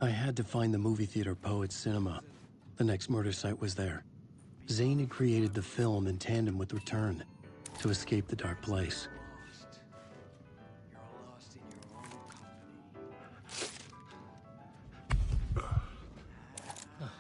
I had to find the movie theater Poet Cinema. The next murder site was there. Zane had created the film in tandem with Return to escape the dark place. You're lost in your own company. Now that...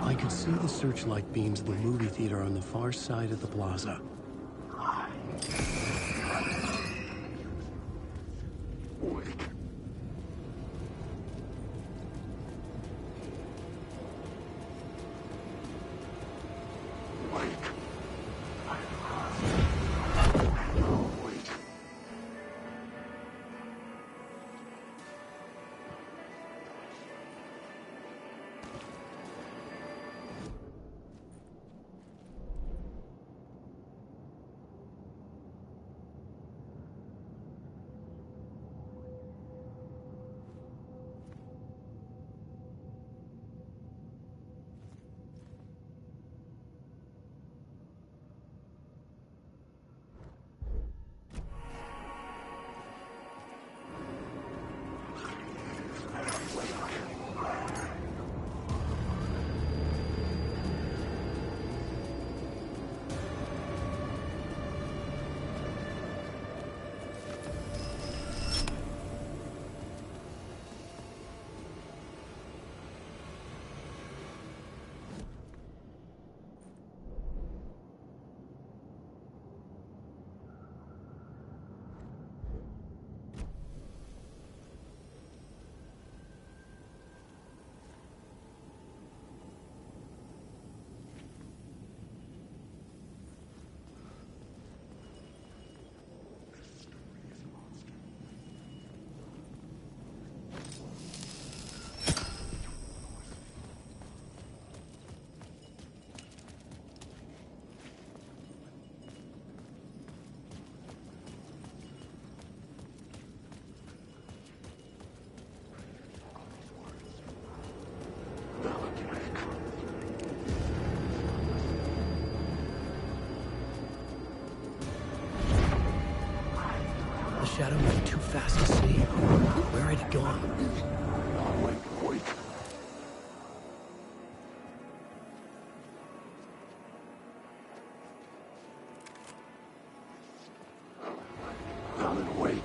I could see the searchlight beams of the movie theater on the far side of the plaza. The shadow moved too fast to see. Where had it gone? Wait. Alan, wake.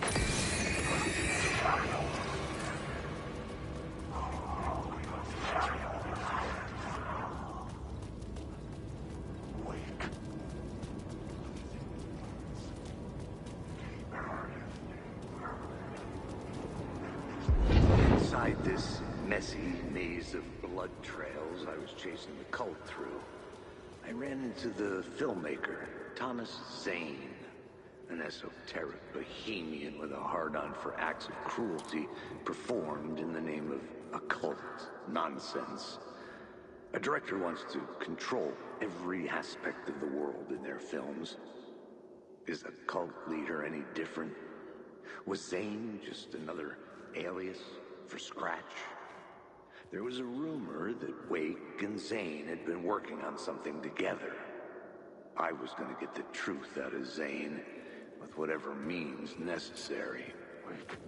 Inside this messy maze of blood trails I was chasing the cult through, I ran into the filmmaker, Thomas Zane, an esoteric bohemian with a hard-on for acts of cruelty performed in the name of occult nonsense. A director wants to control every aspect of the world in their films. Is a cult leader any different? Was Zane just another alias for Scratch? There was a rumor that Wake and Zane had been working on something together. I was going to get the truth out of Zane with whatever means necessary. Wake.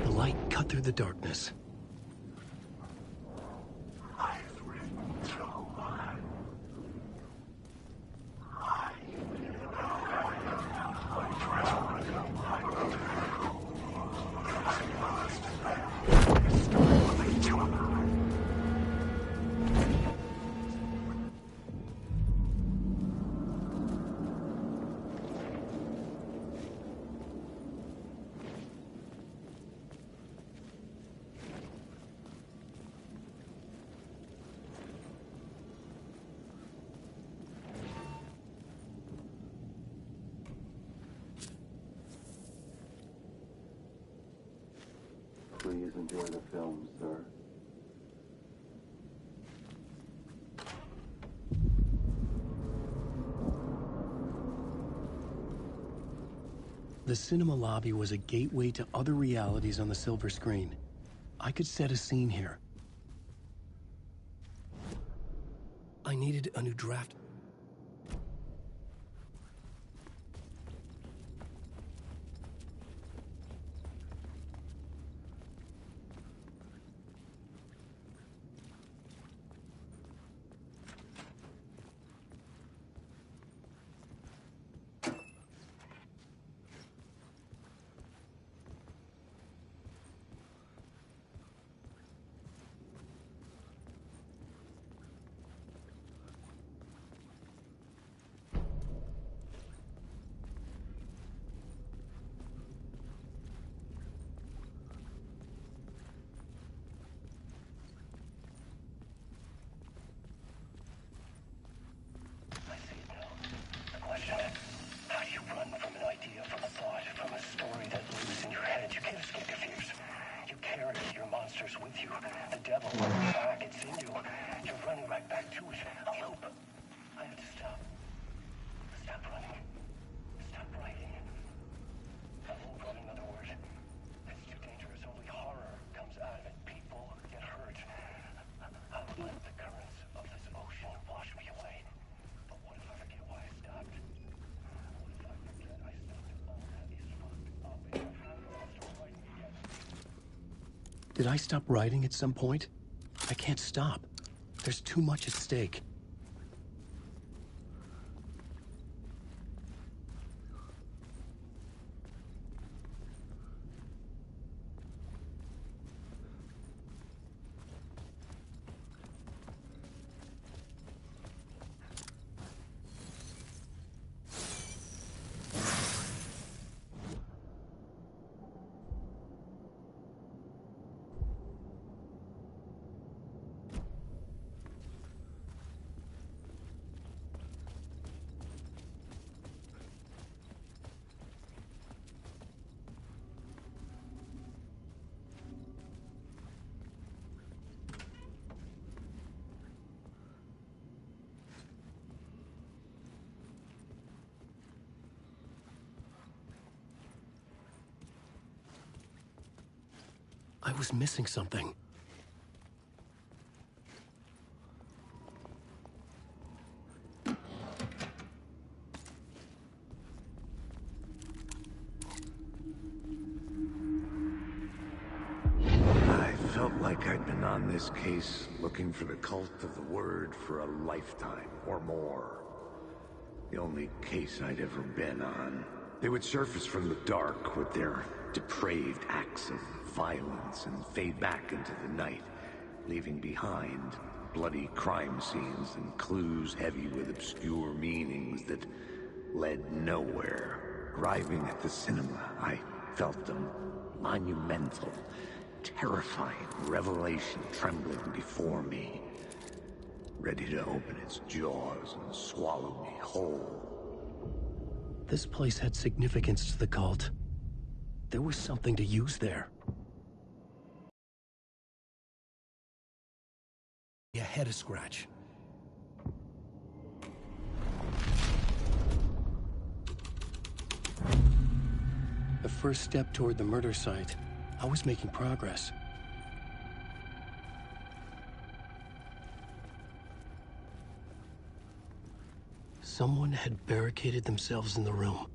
The light cut through the darkness. Please enjoy the film, sir. The cinema lobby was a gateway to other realities on the silver screen. I could set a scene here. I needed a new draft. Did I stop writing at some point? I can't stop. There's too much at stake. I was missing something. I felt like I'd been on this case looking for the cult of the word for a lifetime or more. The only case I'd ever been on. They would surface from the dark with their depraved acts of violence and fade back into the night, leaving behind bloody crime scenes and clues heavy with obscure meanings that led nowhere. Arriving at the cinema, I felt a monumental, terrifying revelation trembling before me, ready to open its jaws and swallow me whole. This place had significance to the cult. There was something to use there. A head a scratch. The first step toward the murder site. I was making progress. Someone had barricaded themselves in the room.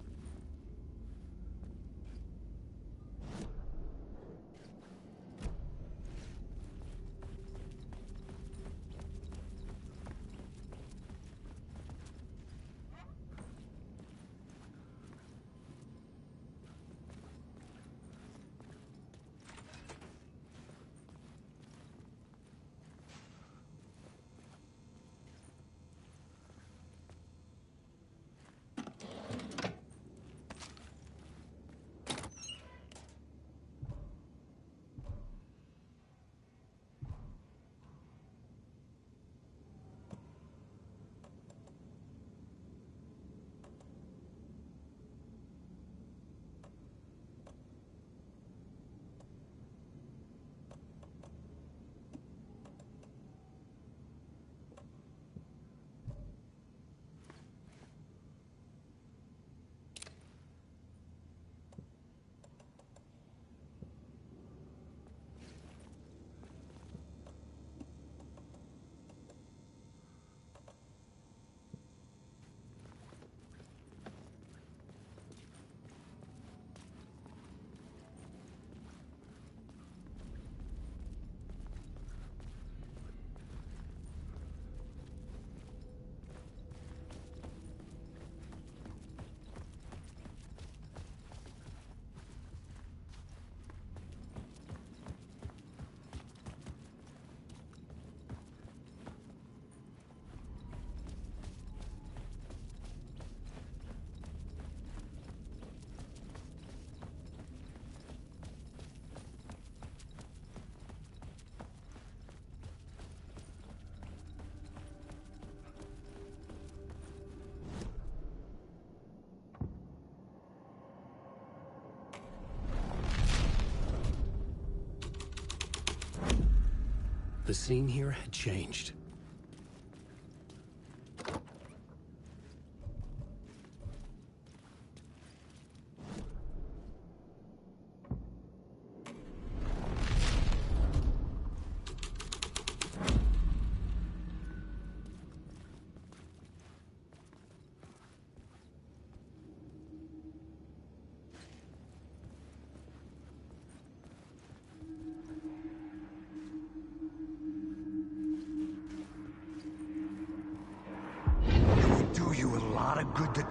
The scene here had changed.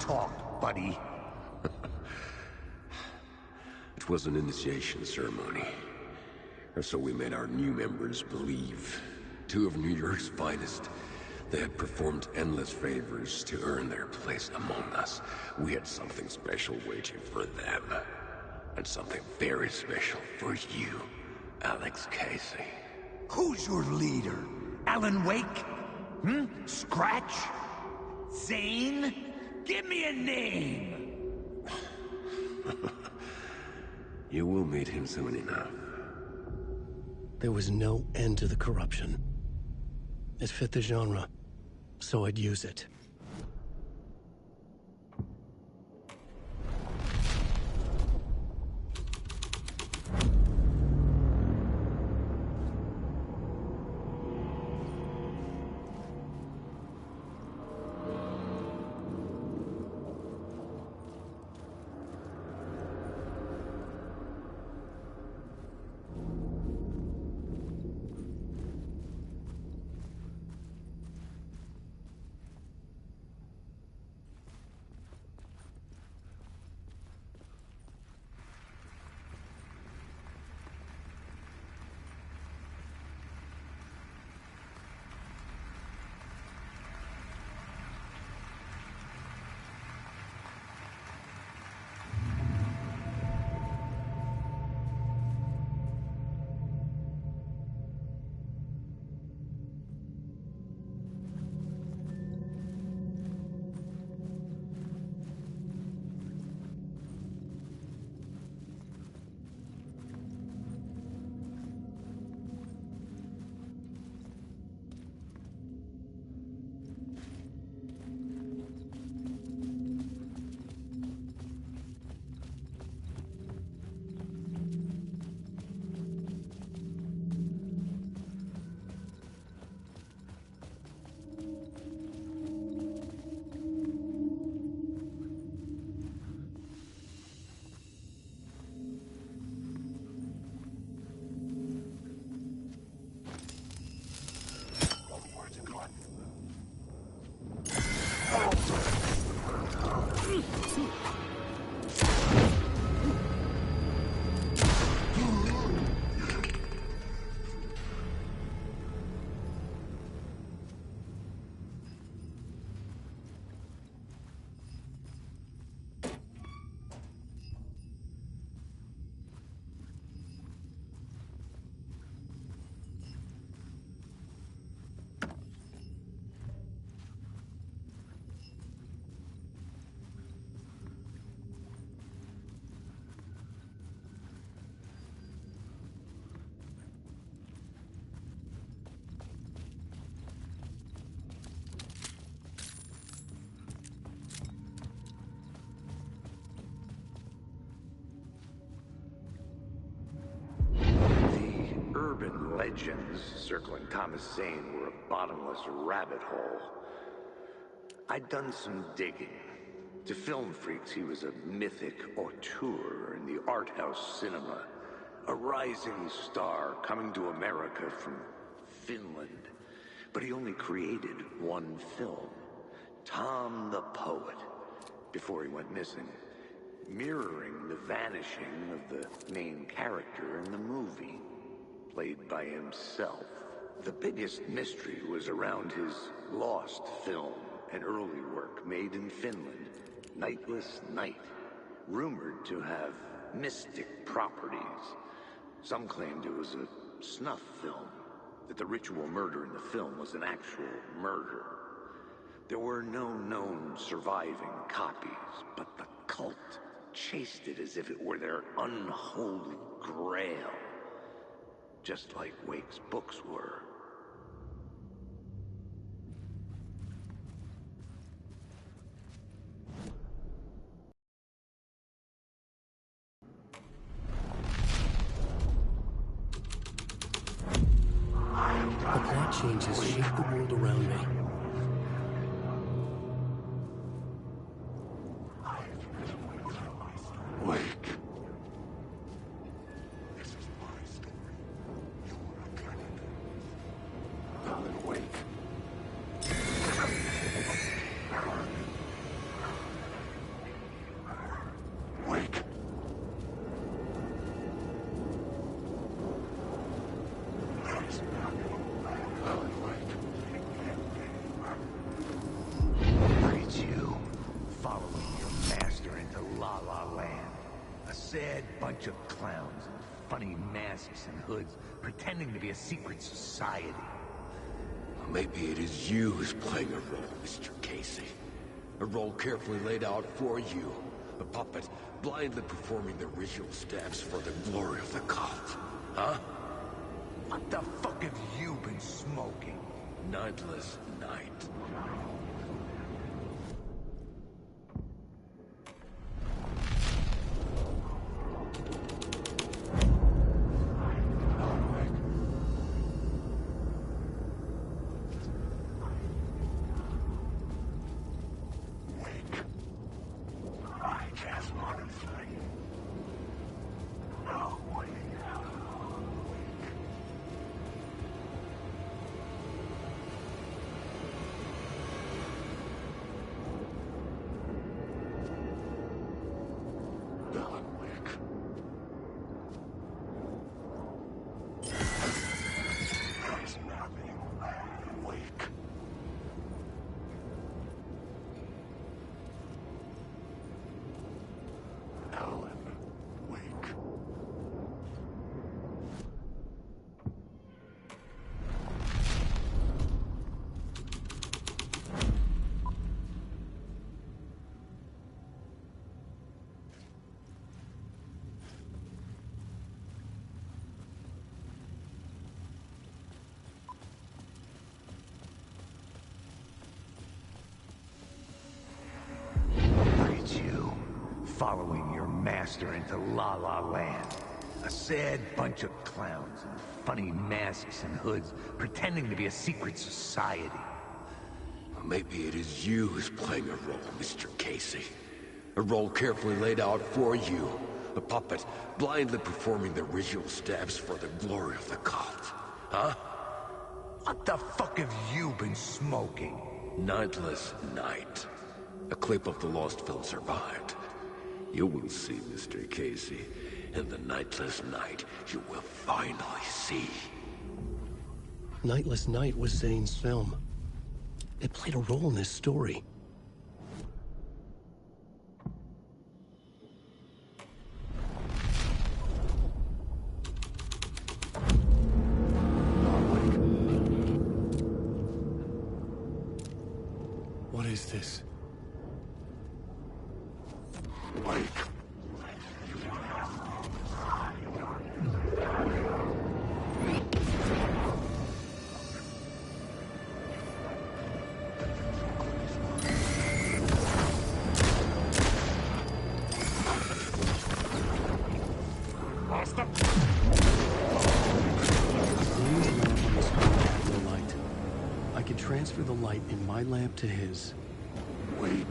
talk, buddy. It was an initiation ceremony. Or so we made our new members believe. Two of New York's finest. They had performed endless favors to earn their place among us. We had something special waiting for them. And something very special for you, Alex Casey. Who's your leader? Alan Wake? Scratch? Zane? Give me a name! You will meet him soon enough. There was no end to the corruption. It fit the genre, so I'd use it. Urban legends circling Thomas Zane were a bottomless rabbit hole. I'd done some digging. To film freaks, he was a mythic auteur in the art house cinema. A rising star coming to America from Finland. But he only created one film, Tom the Poet, before he went missing, mirroring the vanishing of the main character in the movie, played by himself. The biggest mystery was around his lost film, an early work made in Finland, Nightless Night, rumored to have mystic properties. Some claimed it was a snuff film, that the ritual murder in the film was an actual murder. There were no known surviving copies, but the cult chased it as if it were their unholy grail. Just like Wake's books were. The plot changes shape the world around me. Wake. Alan Wake. bunch of clowns in funny masks and hoods, pretending to be a secret society. Maybe it is you who's playing a role, Mr. Casey. A role carefully laid out for you. A puppet blindly performing the ritual steps for the glory of the cult. Huh? What the fuck have you been smoking? Nightless Night. Following your master into La La Land. A sad bunch of clowns in funny masks and hoods, pretending to be a secret society. Maybe it is you who's playing a role, Mr. Casey. A role carefully laid out for you. A puppet blindly performing the ritual steps for the glory of the cult. Huh? What the fuck have you been smoking? Nightless Night. A clip of the lost film survived. You will see, Mr. Casey. In the Nightless Night, you will finally see. Nightless Night was Zane's film. It played a role in this story. What is this? Transfer the light in my lamp to his. Wake.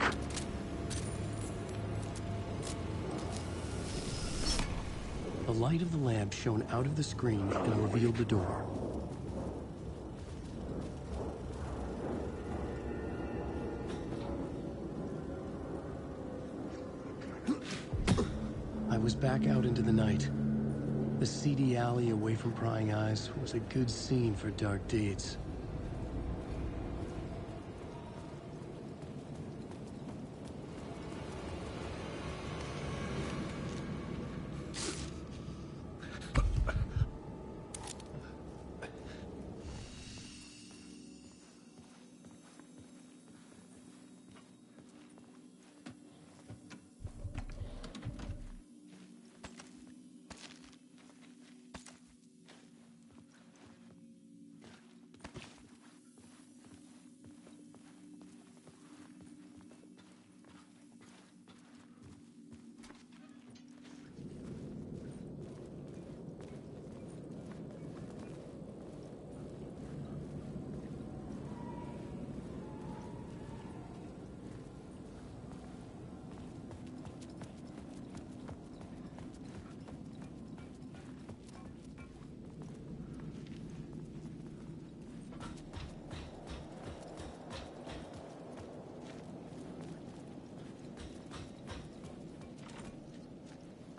The light of the lamp shone out of the screen and revealed the door. I was back out into the night. The seedy alley away from prying eyes was a good scene for dark deeds.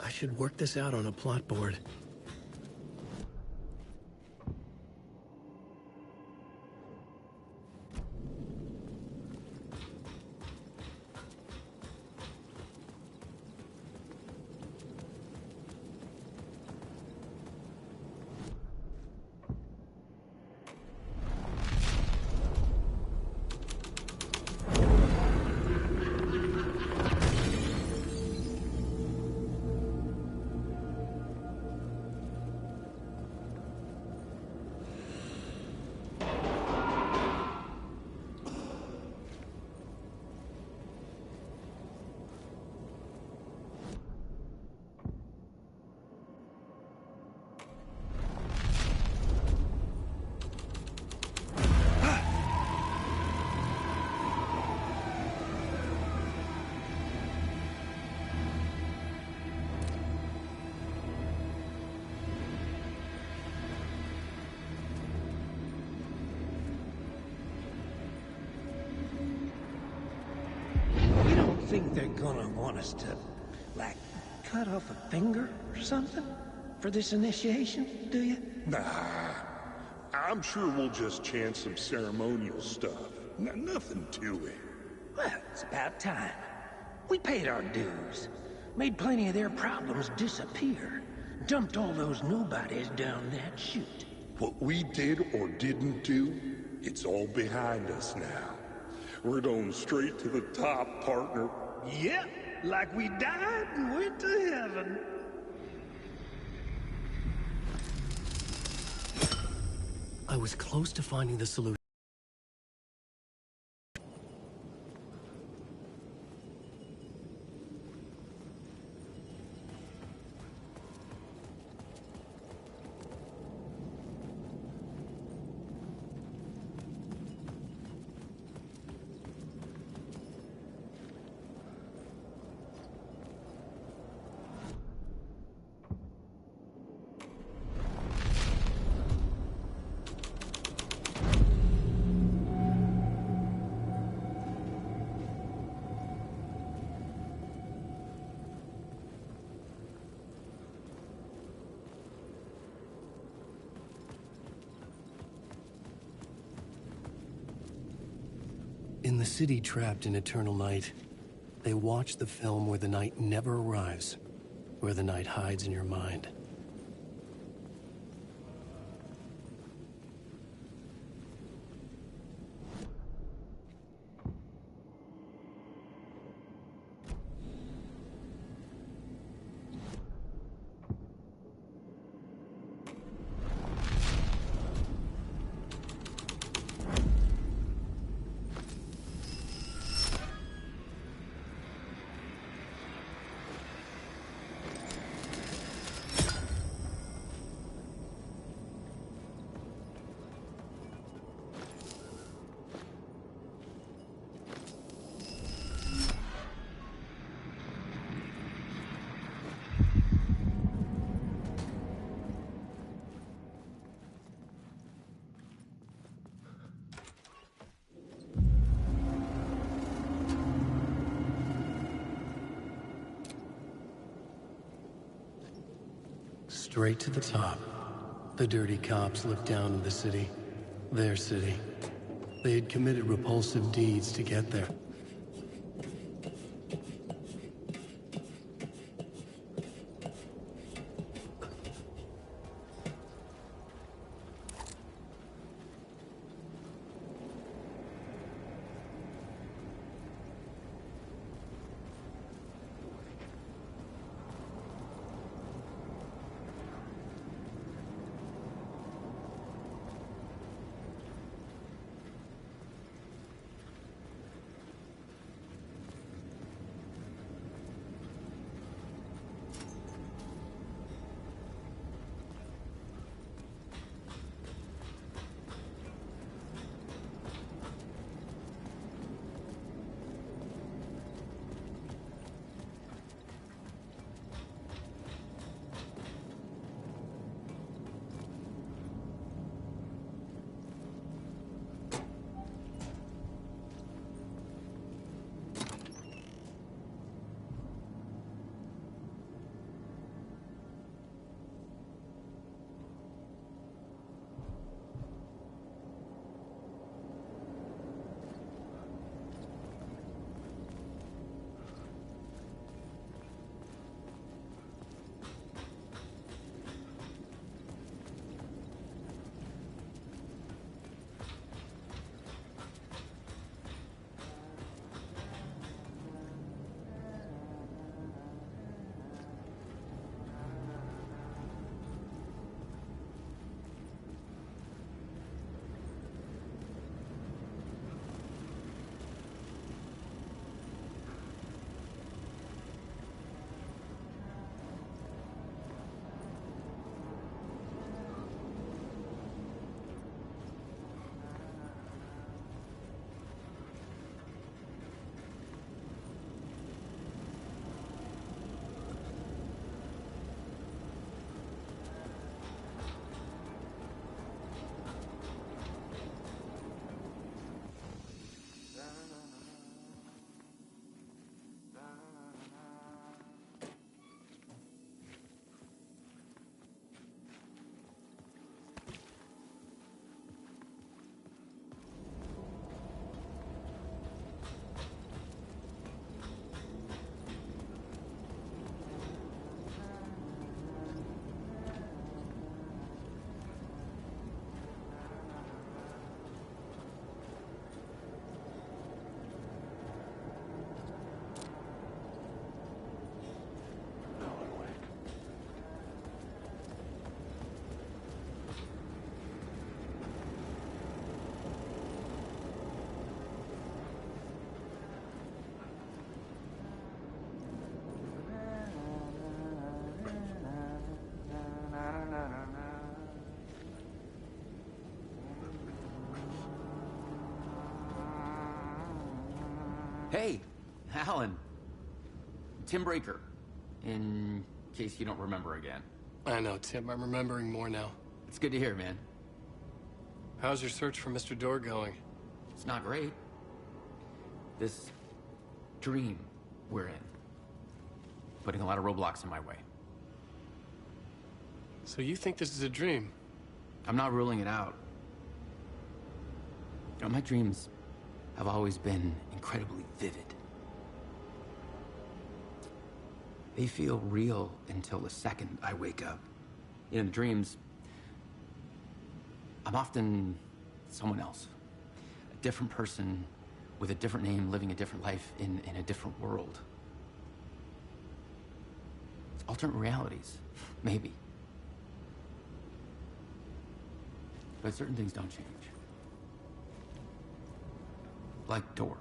I should work this out on a plot board. gonna want us to, like, cut off a finger or something for this initiation, do you? Nah, I'm sure we'll just chant some ceremonial stuff. Nothing to it. Well, it's about time. We paid our dues, made plenty of their problems disappear, dumped all those nobodies down that chute. What we did or didn't do, it's all behind us now. We're going straight to the top, partner. Yep, like we died and went to heaven. I was close to finding the solution. In the city trapped in eternal night, they watch the film where the night never arrives, where the night hides in your mind. Straight to the top. The dirty cops looked down on the city. Their city. They had committed repulsive deeds to get there. Hey, Alan. Tim Breaker, in case you don't remember again. I know, Tim. I'm remembering more now. It's good to hear, man. How's your search for Mr. Door going? It's not great. This dream we're in, putting a lot of roadblocks in my way. So you think this is a dream? I'm not ruling it out. You know, my dreams have always been incredibly vivid. They feel real until the second I wake up. In the dreams, I'm often someone else. A different person with a different name, living a different life in a different world. It's alternate realities, maybe. But certain things don't change. Like Door.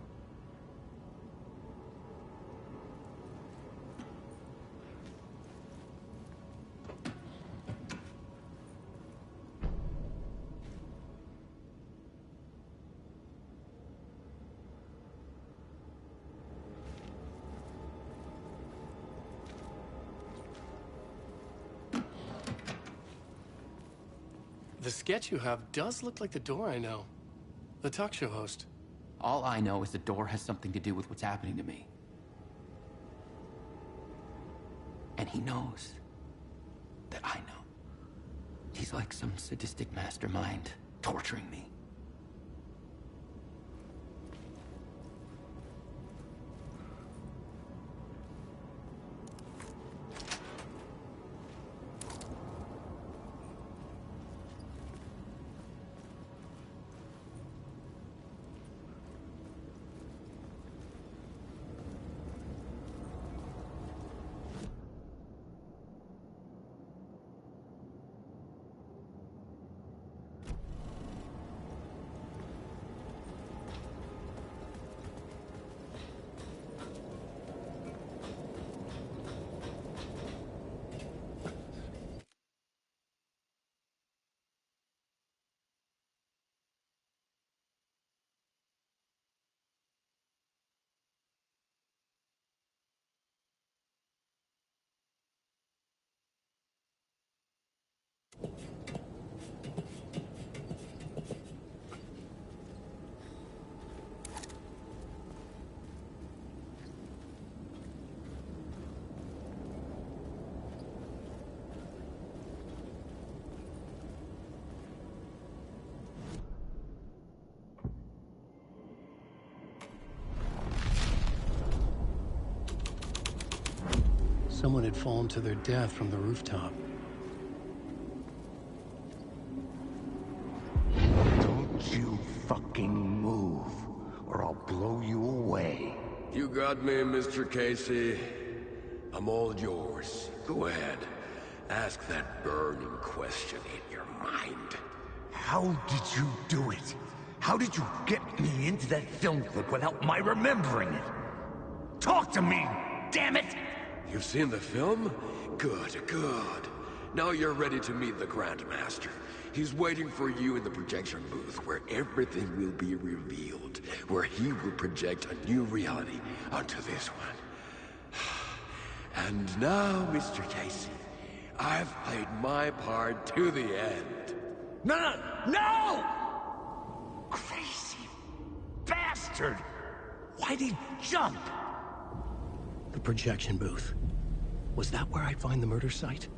The sketch you have does look like the Door I know. The talk show host. All I know is the Door has something to do with what's happening to me. And he knows that I know. He's like some sadistic mastermind torturing me. Someone had fallen to their death from the rooftop. Don't you fucking move, or I'll blow you away. You got me, Mr. Casey. I'm all yours. Go ahead. Ask that burning question in your mind. How did you do it? How did you get me into that film clip without my remembering it? Talk to me, damn it! You've seen the film? Good, good. Now you're ready to meet the Grandmaster. He's waiting for you in the projection booth, where everything will be revealed, where he will project a new reality onto this one. And now, Mr. Casey, I've played my part to the end. No! Crazy bastard! Why'd he jump? The projection booth. Was that where I'd find the murder site?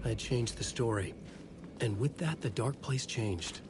I had changed the story. And with that, the dark place changed.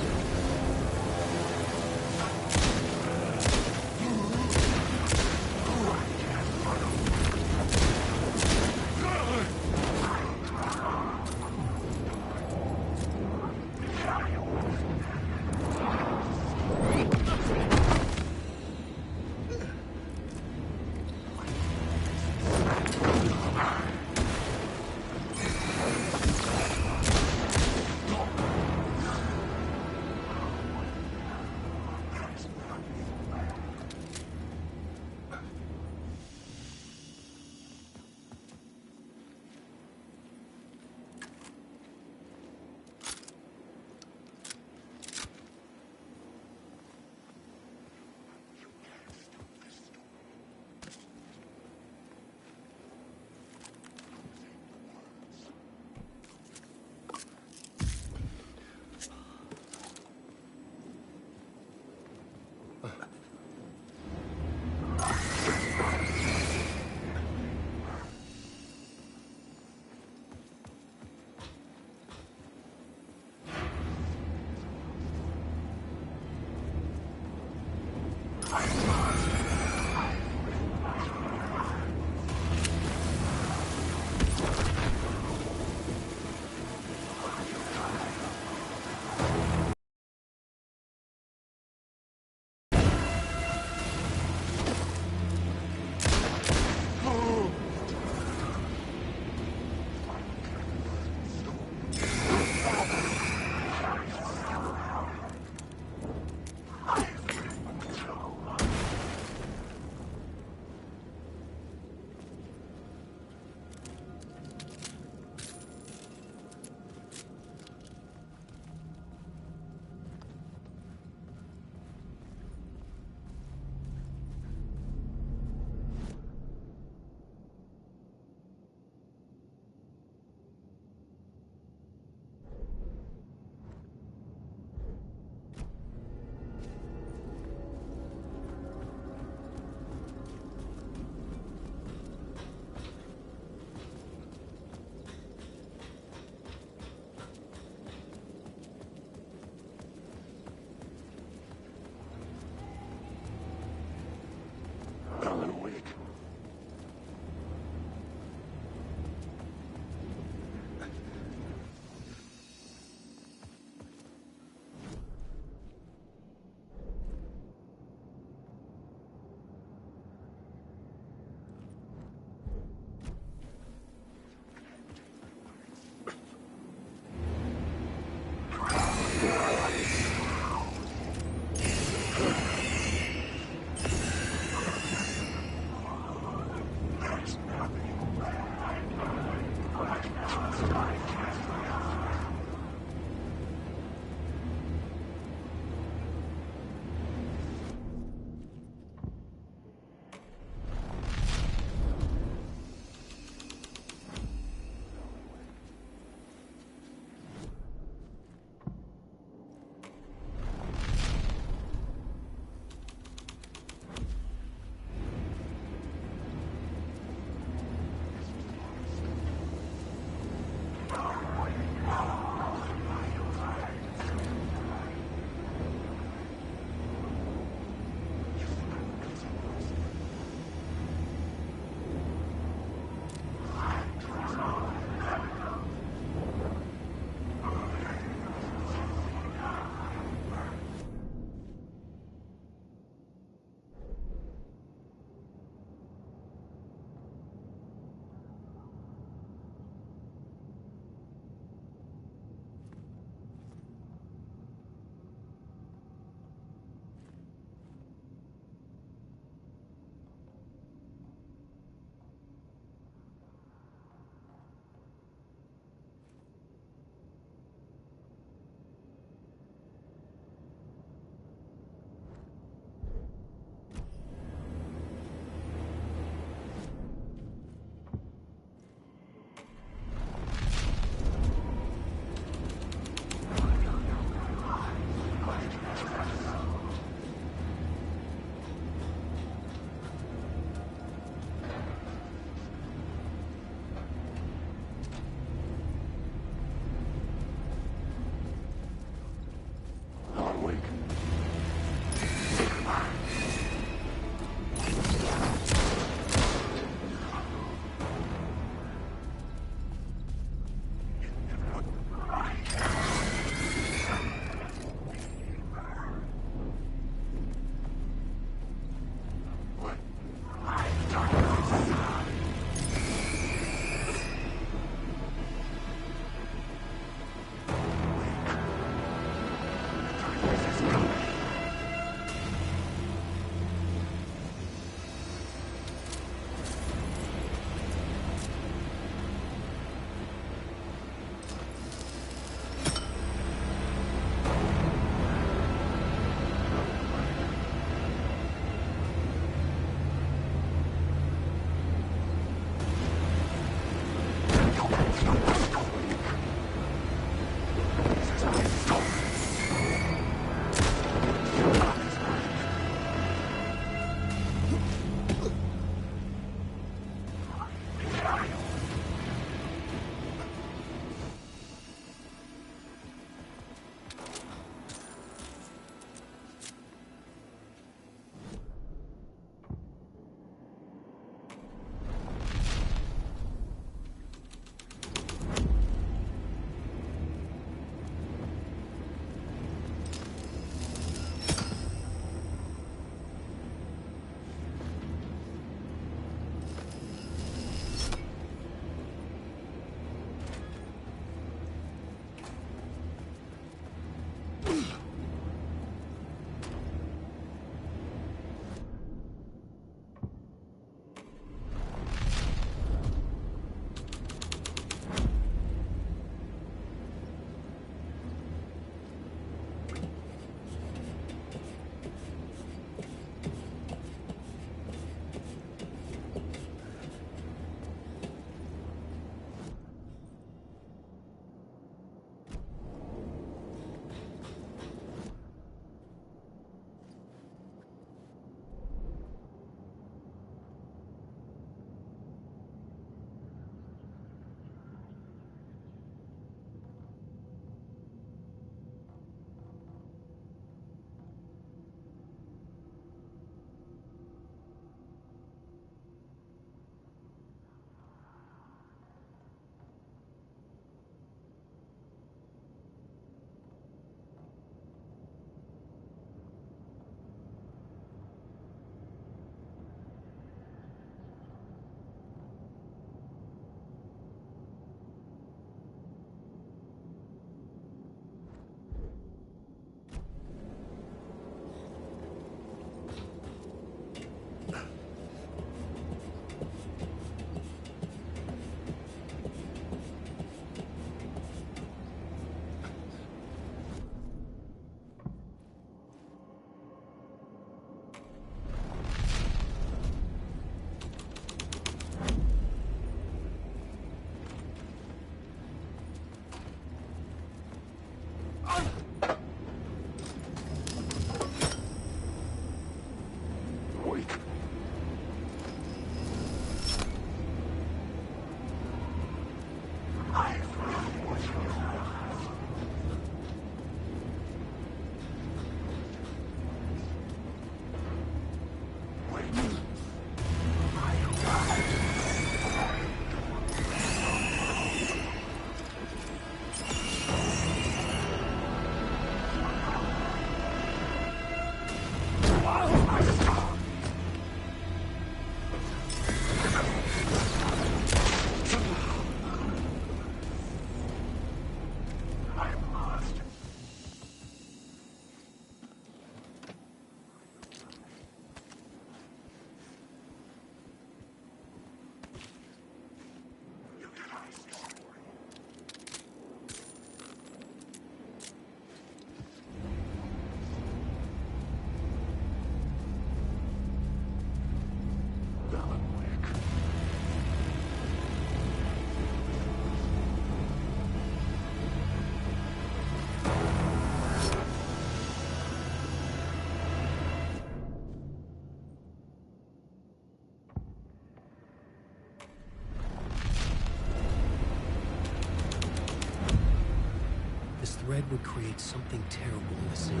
dread would create something terrible in the scene,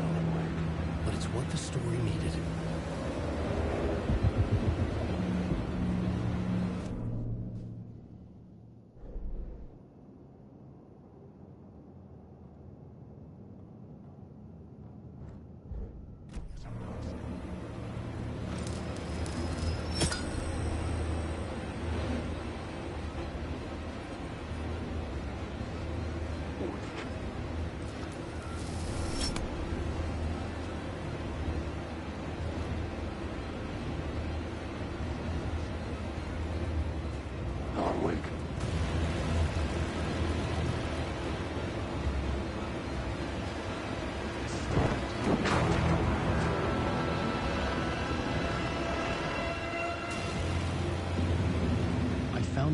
but it's what the story needed.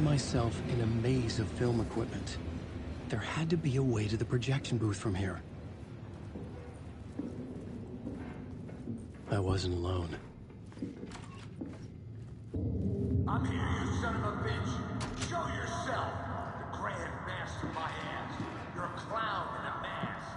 Myself in a maze of film equipment. There had to be a way to the projection booth from here. I wasn't alone. I'm here, you son of a bitch. Show yourself. The Grand Master my ass. You're a clown in a mask.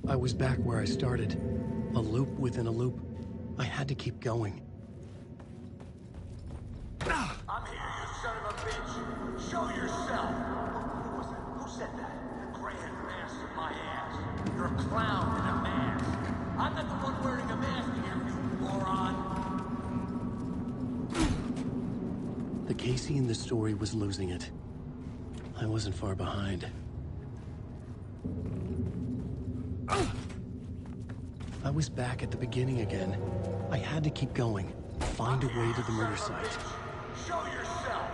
I was back where I started. A loop within a loop. I had to keep going. I'm here, you son of a bitch. Show yourself. Who was it? Who said that? The Grand Master my ass. You're a clown in a mask. I'm not the one wearing a mask here, you moron. The Casey in the story was losing it. I wasn't far behind. I was back at the beginning again. I had to keep going. Find a way to the murder site. Show yourself!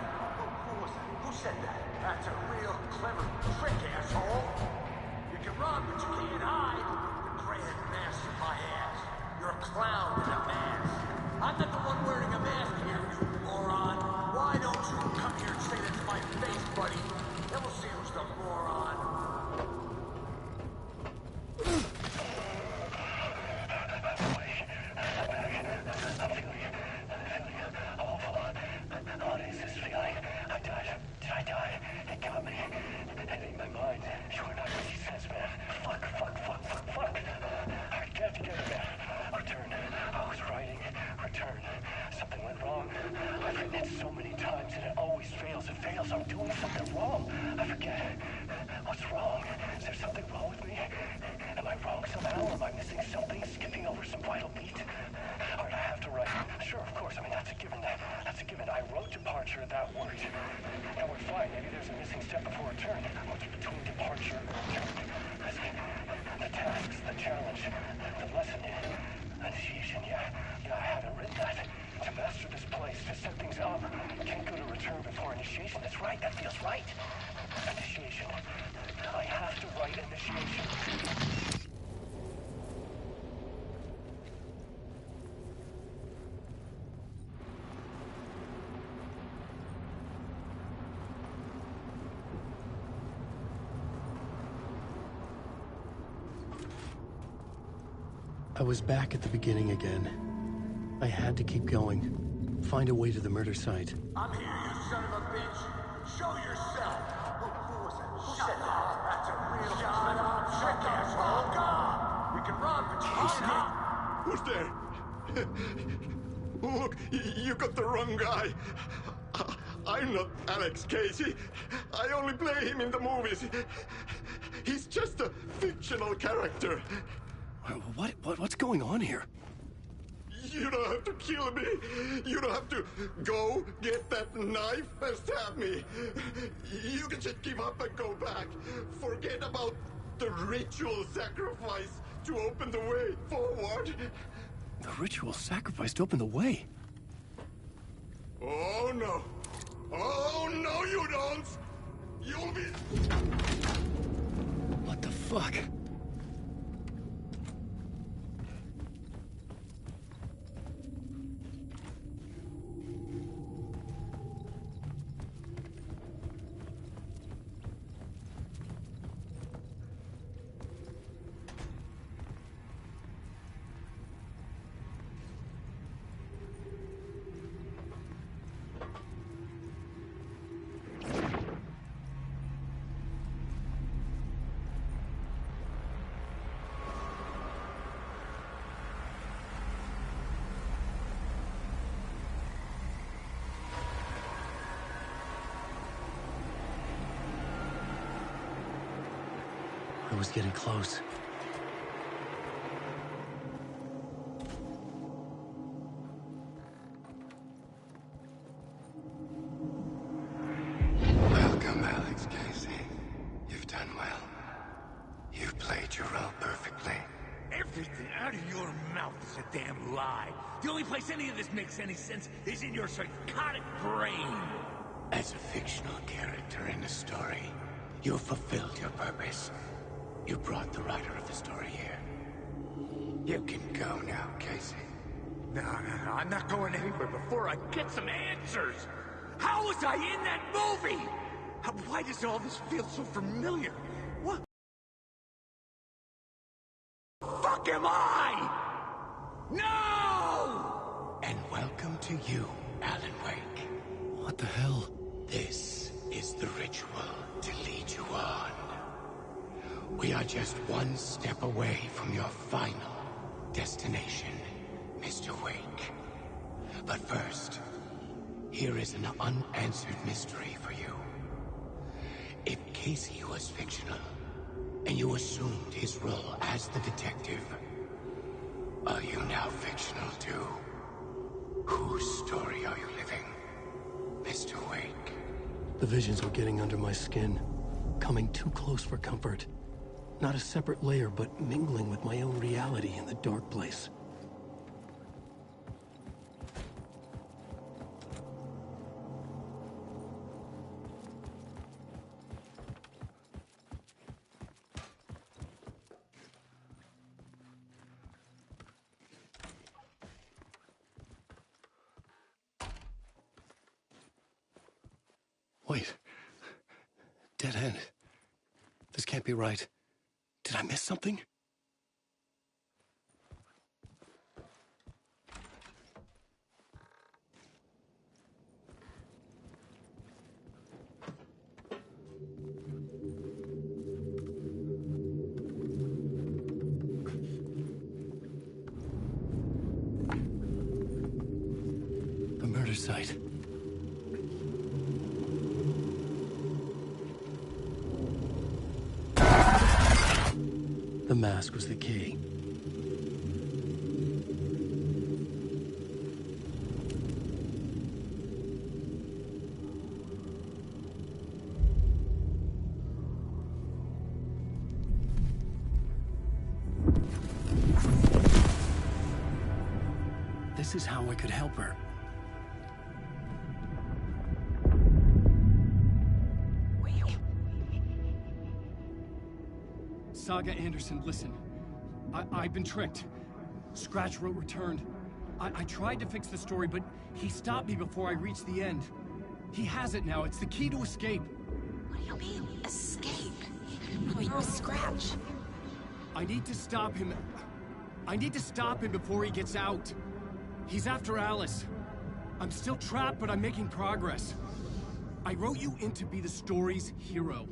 Who was it? Who said that? That's a real clever trick, asshole! You can run, but you can't hide! The Grand Master my ass! You're a clown in a mask! I'm not the one wearing a mask here, you moron! Why don't you come here and say that to my face, buddy? Then we'll see who's the moron! I'm doing something wrong. I forget. What's wrong? Is there something wrong with me? Am I wrong somehow? Am I missing something? Skipping over some vital beat? Alright, I have to write. Sure, of course. I mean, that's a given. That's a given. I wrote departure, that worked. Now we're fine. Maybe there's a missing step before return. What's between departure and return? The tasks, the challenge, the lesson, initiation. Yeah, I haven't written that. To master this place, to set things up. Can't go to return before initiation. That's right, that feels right. Initiation. I have to write initiation. I was back at the beginning again. I had to keep going. Find a way to the murder site. I'm here, you son of a bitch. Show yourself. Who was it? Who said that? That's a real trick, asshole. God! We can run, but you can't. Who's there? Look, you got the wrong guy. I'm not Alex Casey. I only play him in the movies. He's just a fictional character. What's going on here? You don't have to kill me. You don't have to go get that knife and stab me. You can just give up and go back. Forget about the ritual sacrifice to open the way forward. The ritual sacrifice to open the way? Oh, no. Oh, no, you don't. You'll be... What the fuck? I was getting close. Welcome, Alex Casey. You've done well. You've played your role perfectly. Everything out of your mouth is a damn lie. The only place any of this makes any sense is in your psychotic brain. As a fictional character in a story, you fulfilled your purpose. You brought the writer of the story here. You can go now, Casey. No, I'm not going anywhere before I get some answers. How was I in that movie? Why does all this feel so familiar? What the fuck am I? No! And welcome to you, Alan Wake. What the hell? This is the ritual to lead you on. We are just one step away from your final destination, Mr. Wake. But first, here is an unanswered mystery for you. If Casey was fictional, and you assumed his role as the detective, are you now fictional too? Whose story are you living, Mr. Wake? The visions were getting under my skin, coming too close for comfort. Not a separate layer, but mingling with my own reality in the dark place. Wait. Dead end. This can't be right. Did I miss something? The murder site. The mask was the key. This is how I could help her. Saga Anderson, listen. I've been tricked. Scratch wrote returned. I tried to fix the story, but he stopped me before I reached the end. He has it now. It's the key to escape. What do you mean, escape? Where's Scratch? I need to stop him. I need to stop him before he gets out. He's after Alice. I'm still trapped, but I'm making progress. I wrote you in to be the story's hero.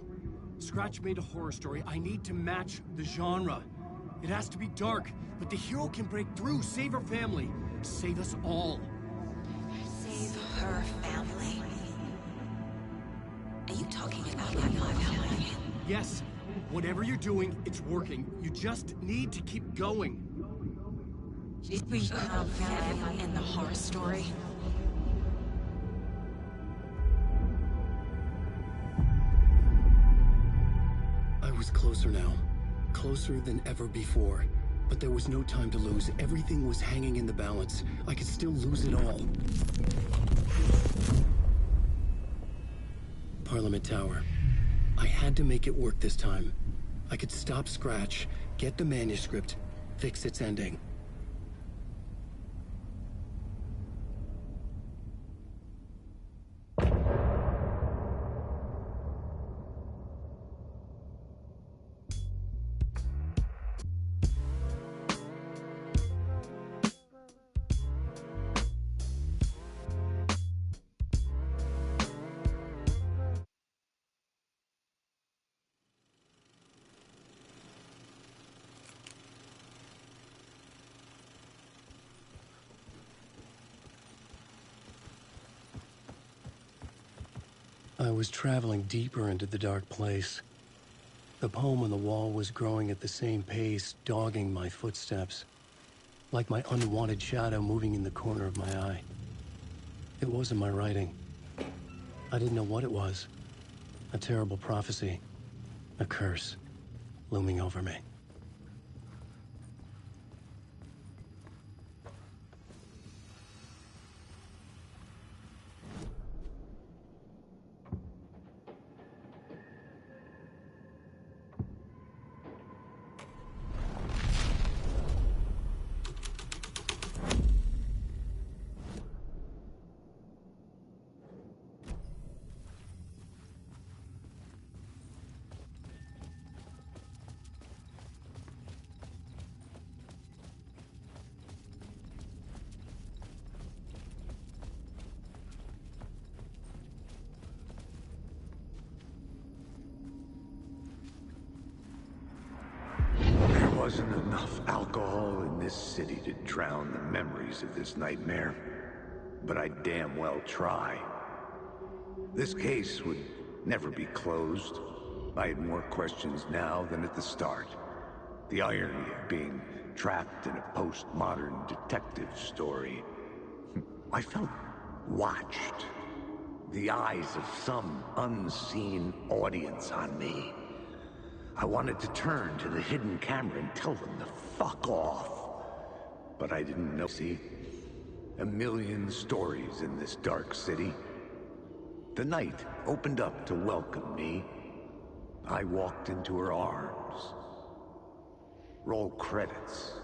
Scratch made a horror story. I need to match the genre. It has to be dark, but the hero can break through, save her family, save us all. Save her family? Are you talking about my family? Yes. Whatever you're doing, it's working. You just need to keep going. We have family in the horror story. I was closer now. Closer than ever before. But there was no time to lose. Everything was hanging in the balance. I could still lose it all. Parliament Tower. I had to make it work this time. I could stop Scratch, get the manuscript, fix its ending. I was traveling deeper into the dark place. The poem on the wall was growing at the same pace, dogging my footsteps, like my unwanted shadow moving in the corner of my eye. It wasn't my writing. I didn't know what it was. A terrible prophecy, a curse, looming over me. There wasn't enough alcohol in this city to drown the memories of this nightmare, but I'd damn well try. This case would never be closed. I had more questions now than at the start. The irony of being trapped in a postmodern detective story. I felt watched. The eyes of some unseen audience on me. I wanted to turn to the hidden camera and tell them to fuck off. But I didn't know. See, a million stories in this dark city. The night opened up to welcome me. I walked into her arms. Roll credits.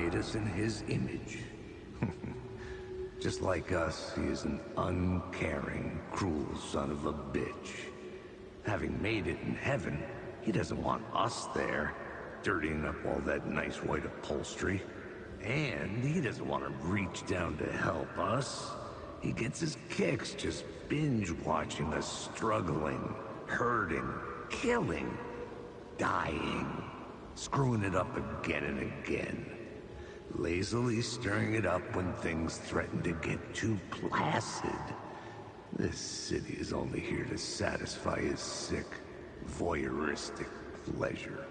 made us in his image. Just like us, he is an uncaring, cruel son of a bitch. Having made it in heaven, he doesn't want us there, dirtying up all that nice white upholstery. And he doesn't want to reach down to help us. He gets his kicks just binge-watching us struggling, hurting, killing, dying, screwing it up again and again. Lazily stirring it up when things threaten to get too placid. This city is only here to satisfy his sick, voyeuristic pleasure.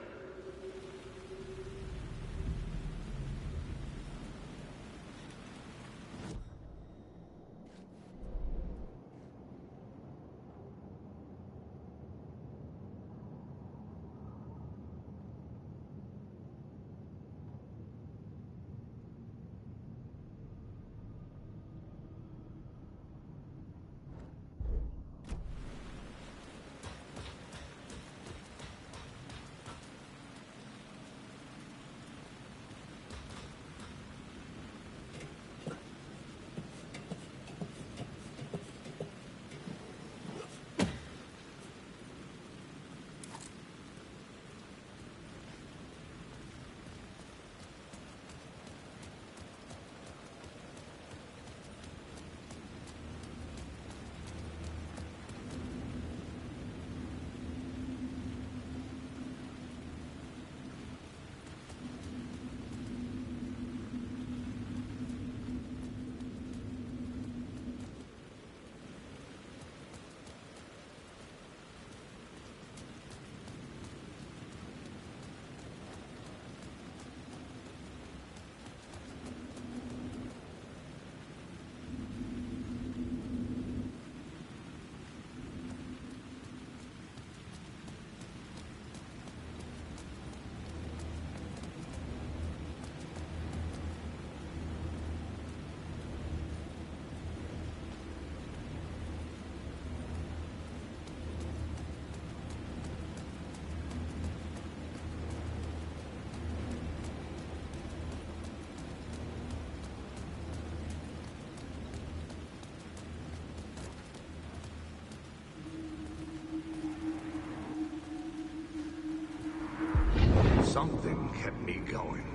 Something kept me going.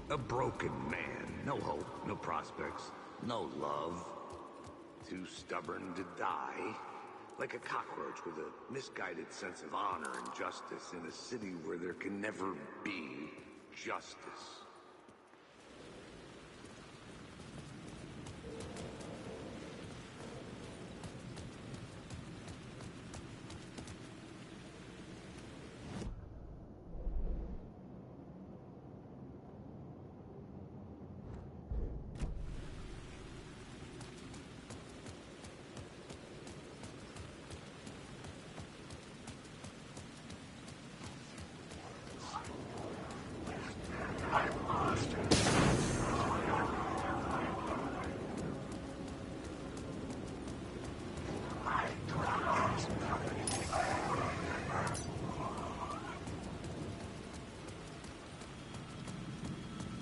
A broken man. No hope, no prospects, no love. Too stubborn to die. Like a cockroach with a misguided sense of honor and justice in a city where there can never be justice.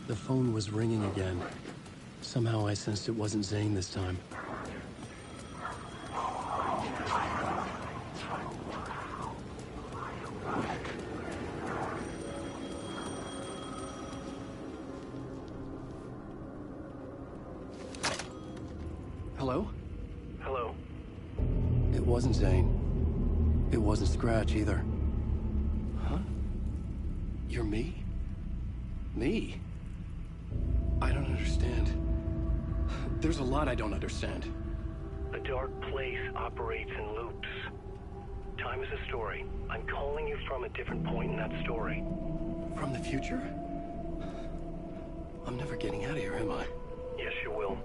The phone was ringing again. Somehow I sensed it wasn't Zane this time. Hello? Hello? It wasn't Zane. It wasn't Scratch either. Huh? You're me? Me? I don't understand. There's a lot I don't understand. The dark place operates in loops. Time is a story. I'm calling you from a different point in that story. From the future? I'm never getting out of here, am I? Yes, you will.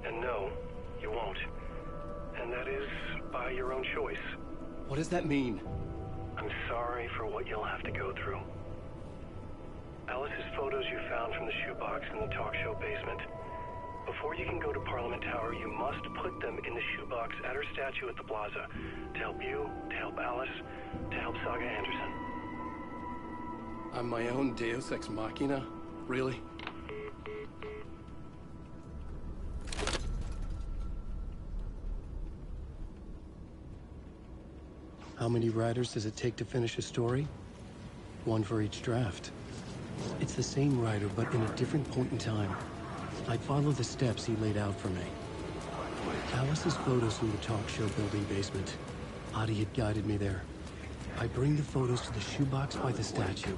And no, you won't. And that is by your own choice. What does that mean? I'm sorry for what you'll have to go through. Alice's photos you found from the shoebox in the talk show basement. Before you can go to Parliament Tower, you must put them in the shoebox at her statue at the plaza. To help you, to help Alice, to help Saga Anderson. I'm my own Deus Ex Machina? Really? How many writers does it take to finish a story? One for each draft. It's the same writer, but in a different point in time. I'd follow the steps he laid out for me. Alice's photos from the talk show building basement. Adi had guided me there. I bring the photos to the shoebox by the statue.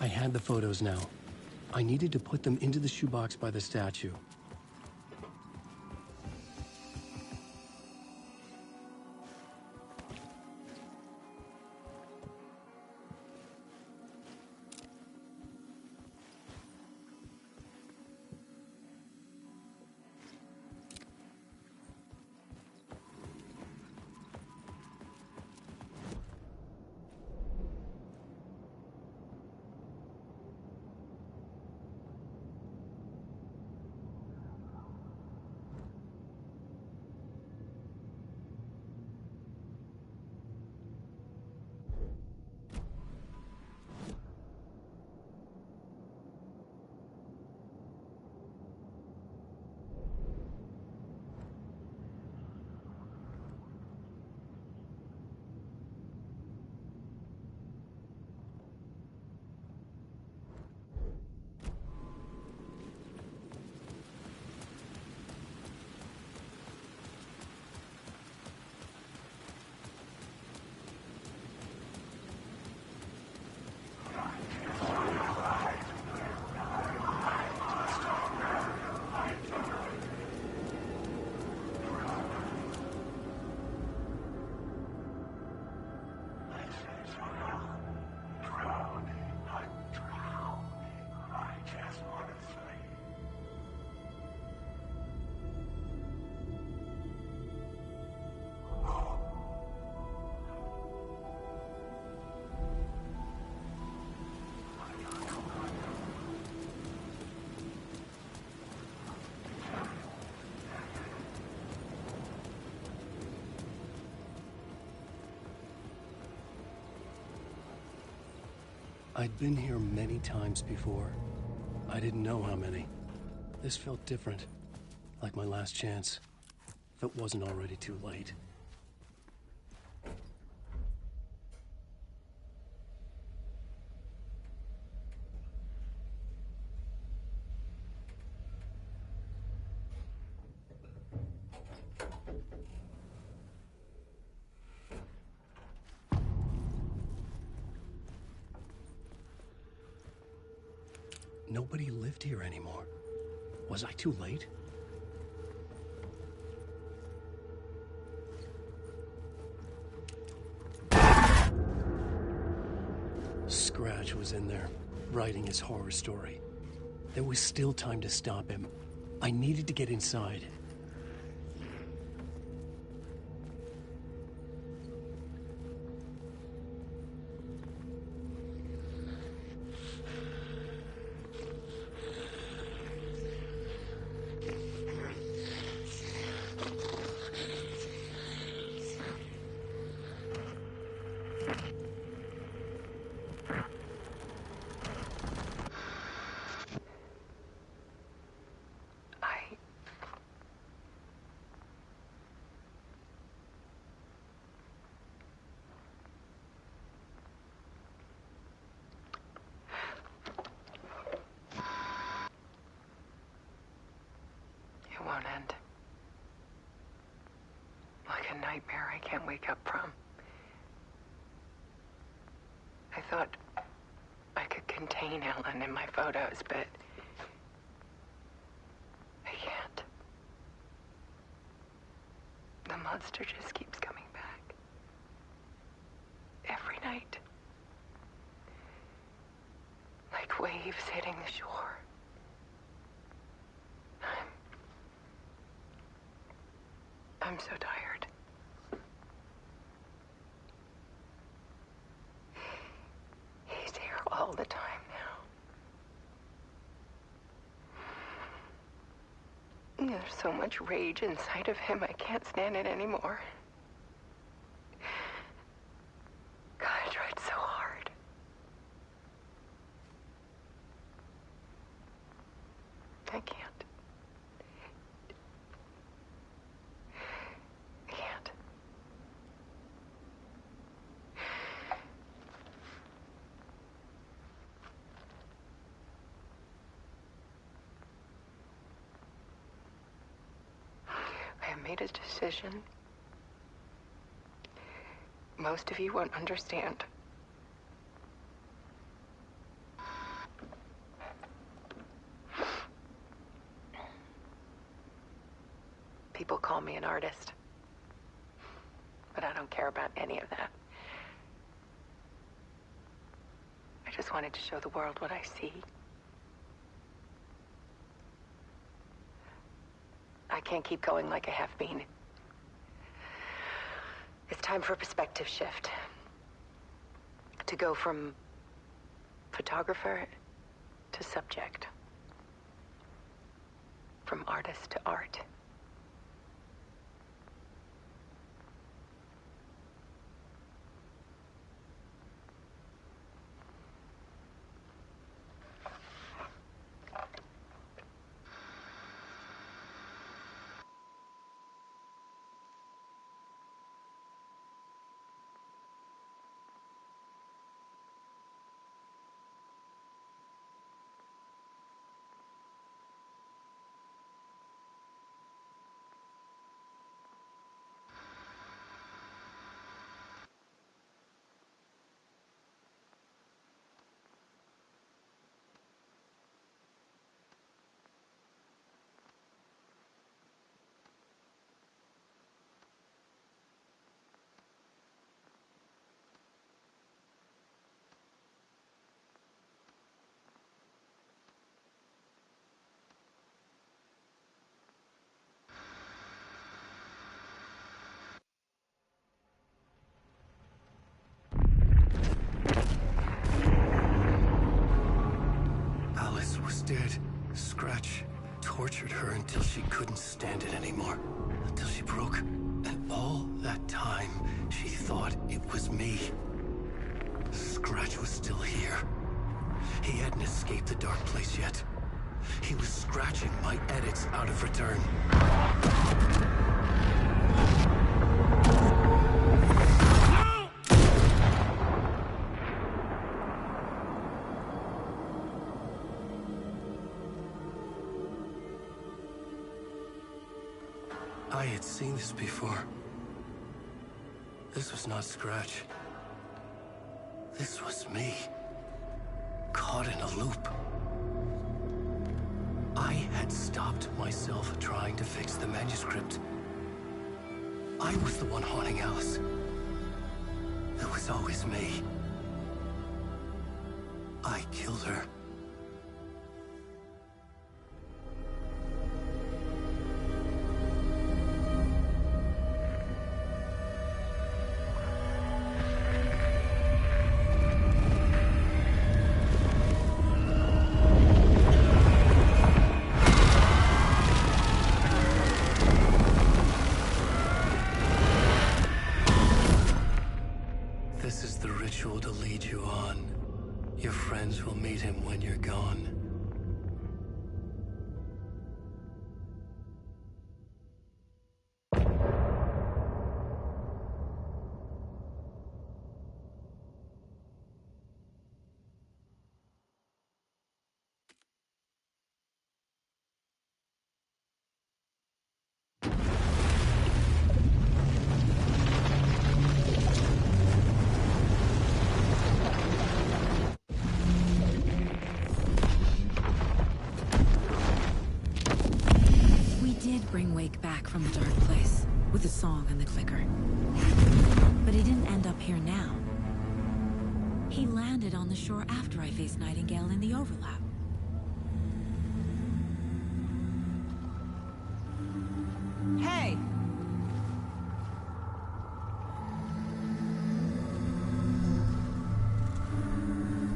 I had the photos now. I needed to put them into the shoebox by the statue. I'd been here many times before. I didn't know how many. This felt different, like my last chance, if it wasn't already too late. Nobody lived here anymore. Was I too late? Scratch was in there, writing his horror story. There was still time to stop him. I needed to get inside. a nightmare I can't wake up from. I thought I could contain Ellen in my photos, but I can't. The monster just keeps coming back. Every night. Like waves hitting the shore. I'm so tired. He's here all the time now. There's so much rage inside of him, I can't stand it anymore. God, I tried so hard. I can't. I can't. I have made a decision. Most of you won't understand. People call me an artist, but I don't care about any of that. I just wanted to show the world what I see. I can't keep going like I have been. It's time for a perspective shift. To go from photographer to subject. From artist to art. Alice was dead. Scratch tortured her until she couldn't stand it anymore. Until she broke. And all that time, she thought it was me. Scratch was still here. He hadn't escaped the dark place yet. He was scratching my edits out of return. I had seen this before. This was not Scratch. This was me. Caught in a loop. I had stopped myself trying to fix the manuscript. I was the one haunting Alice. It was always me. I killed her. This is the ritual to lead you on. Your friends will meet him when you're gone. clicker. But he didn't end up here now. He landed on the shore after I faced Nightingale in the overlap. Hey!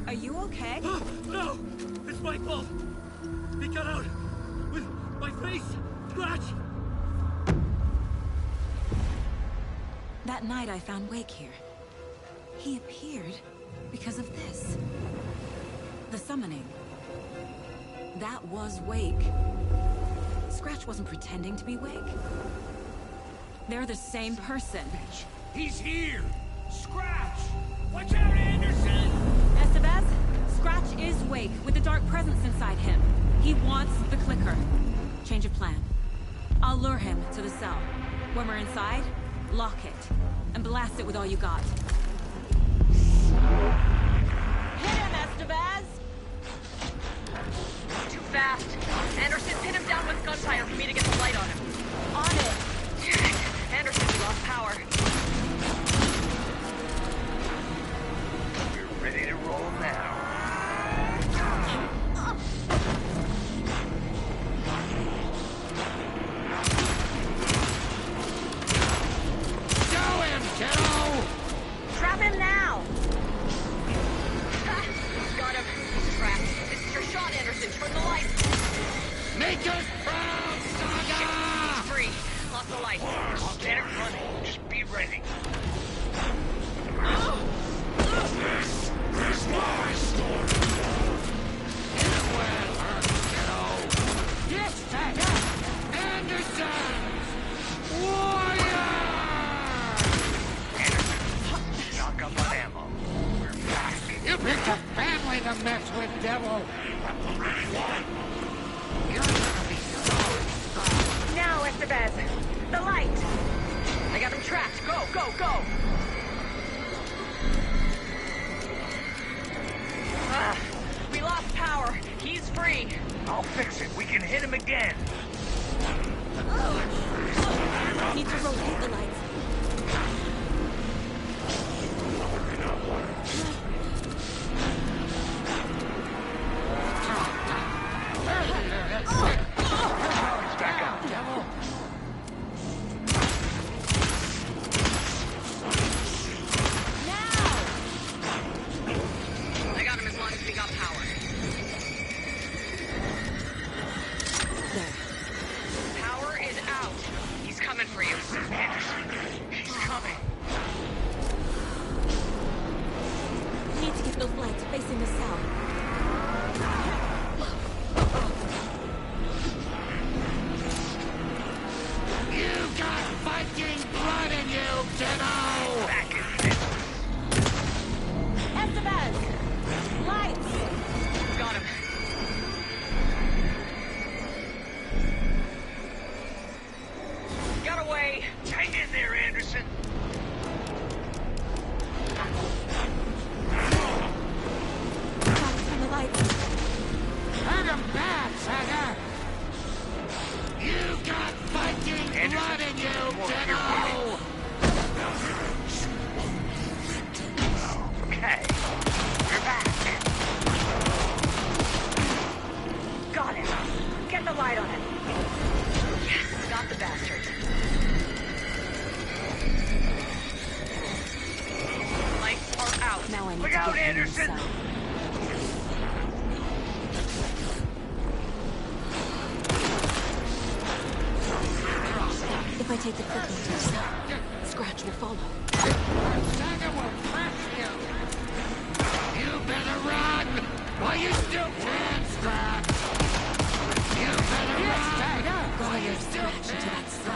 Are you okay? No! It's my fault! He got out! With my face! Scratch! That night I found Wake here. He appeared because of this. The summoning. That was Wake. Scratch wasn't pretending to be Wake. They're the same person. He's here! Scratch! Watch out, Anderson! Estevez, Scratch is Wake with the dark presence inside him. He wants the clicker. Change of plan. I'll lure him to the cell. When we're inside, lock it. And blast it with all you got. Hit him, Estevez! Too fast. Anderson, pin him down with gunfire for me to get the light on him. On it! Damn it. Anderson, we lost power. We're ready to roll now. Show him, kiddo! Trap him now! Got him. Trapped. This is your shot, Anderson. Turn the light. Make us proud, Saga! He's free. Lost the light. I'll get it running. Just be ready. This is my story! Hit it well, kiddo! Yes, Saga! Anderson! Warrior! Anderson, stock up on ammo. We're back. You picked a family to mess with, devil! You're gonna be sorry, Scott. Now, Estevez. The light. I got him trapped. Go, go, go! We lost power. He's free. I'll fix it. We can hit him again. Need to rotate the lights. Power's back out. Devil! I got him as long as we got power. There. Power is out. He's coming for you. Anderson, he's coming. Need to get those lights facing the cell. You got Viking blood in you, kiddo! Back in this. Estevez! Lights! Got him. Got away. Hang in there, Anderson. Gotta turn the lights. Hurt him bad, Saga! You got Viking blood in you, kiddo! Okay. You're back. Got him. Get the light on him. Yes, got the bastard. Lights are out. Now I need Look to out, get him in the Anderson! cell. If I take the clicker to the cell, Scratch will follow. Saga will crush you! You better run! While you still can, Scratch! You better run! While you still Scratch into that cell.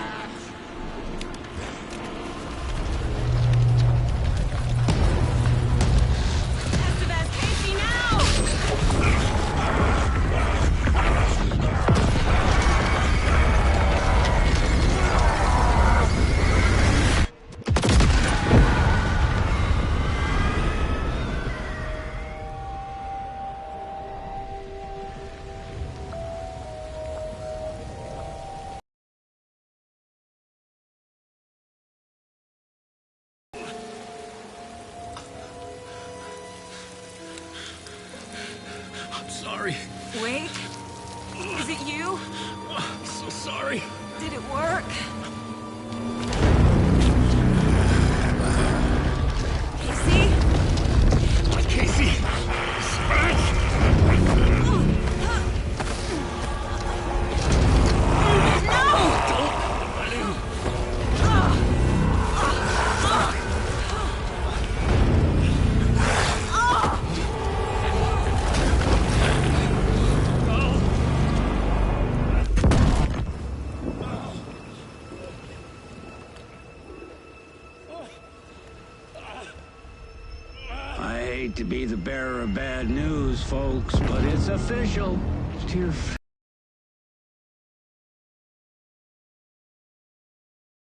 hate to be the bearer of bad news, folks, but it's official. Dear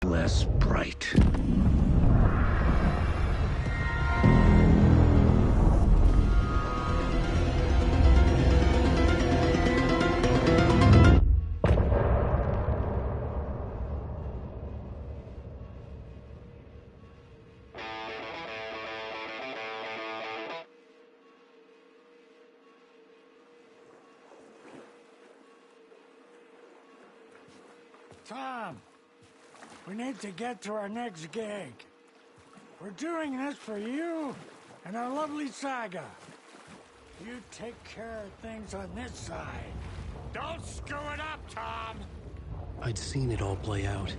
less bright. Tom, we need to get to our next gig. We're doing this for you and our lovely saga. You take care of things on this side. Don't screw it up, Tom! I'd seen it all play out.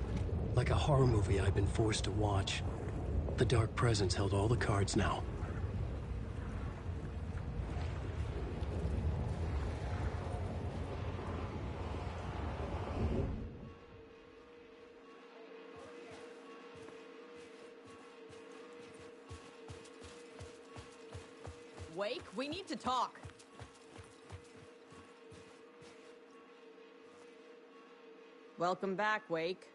Like a horror movie I'd been forced to watch. The Dark Presence held all the cards now. Wake, we need to talk. Welcome back, Wake.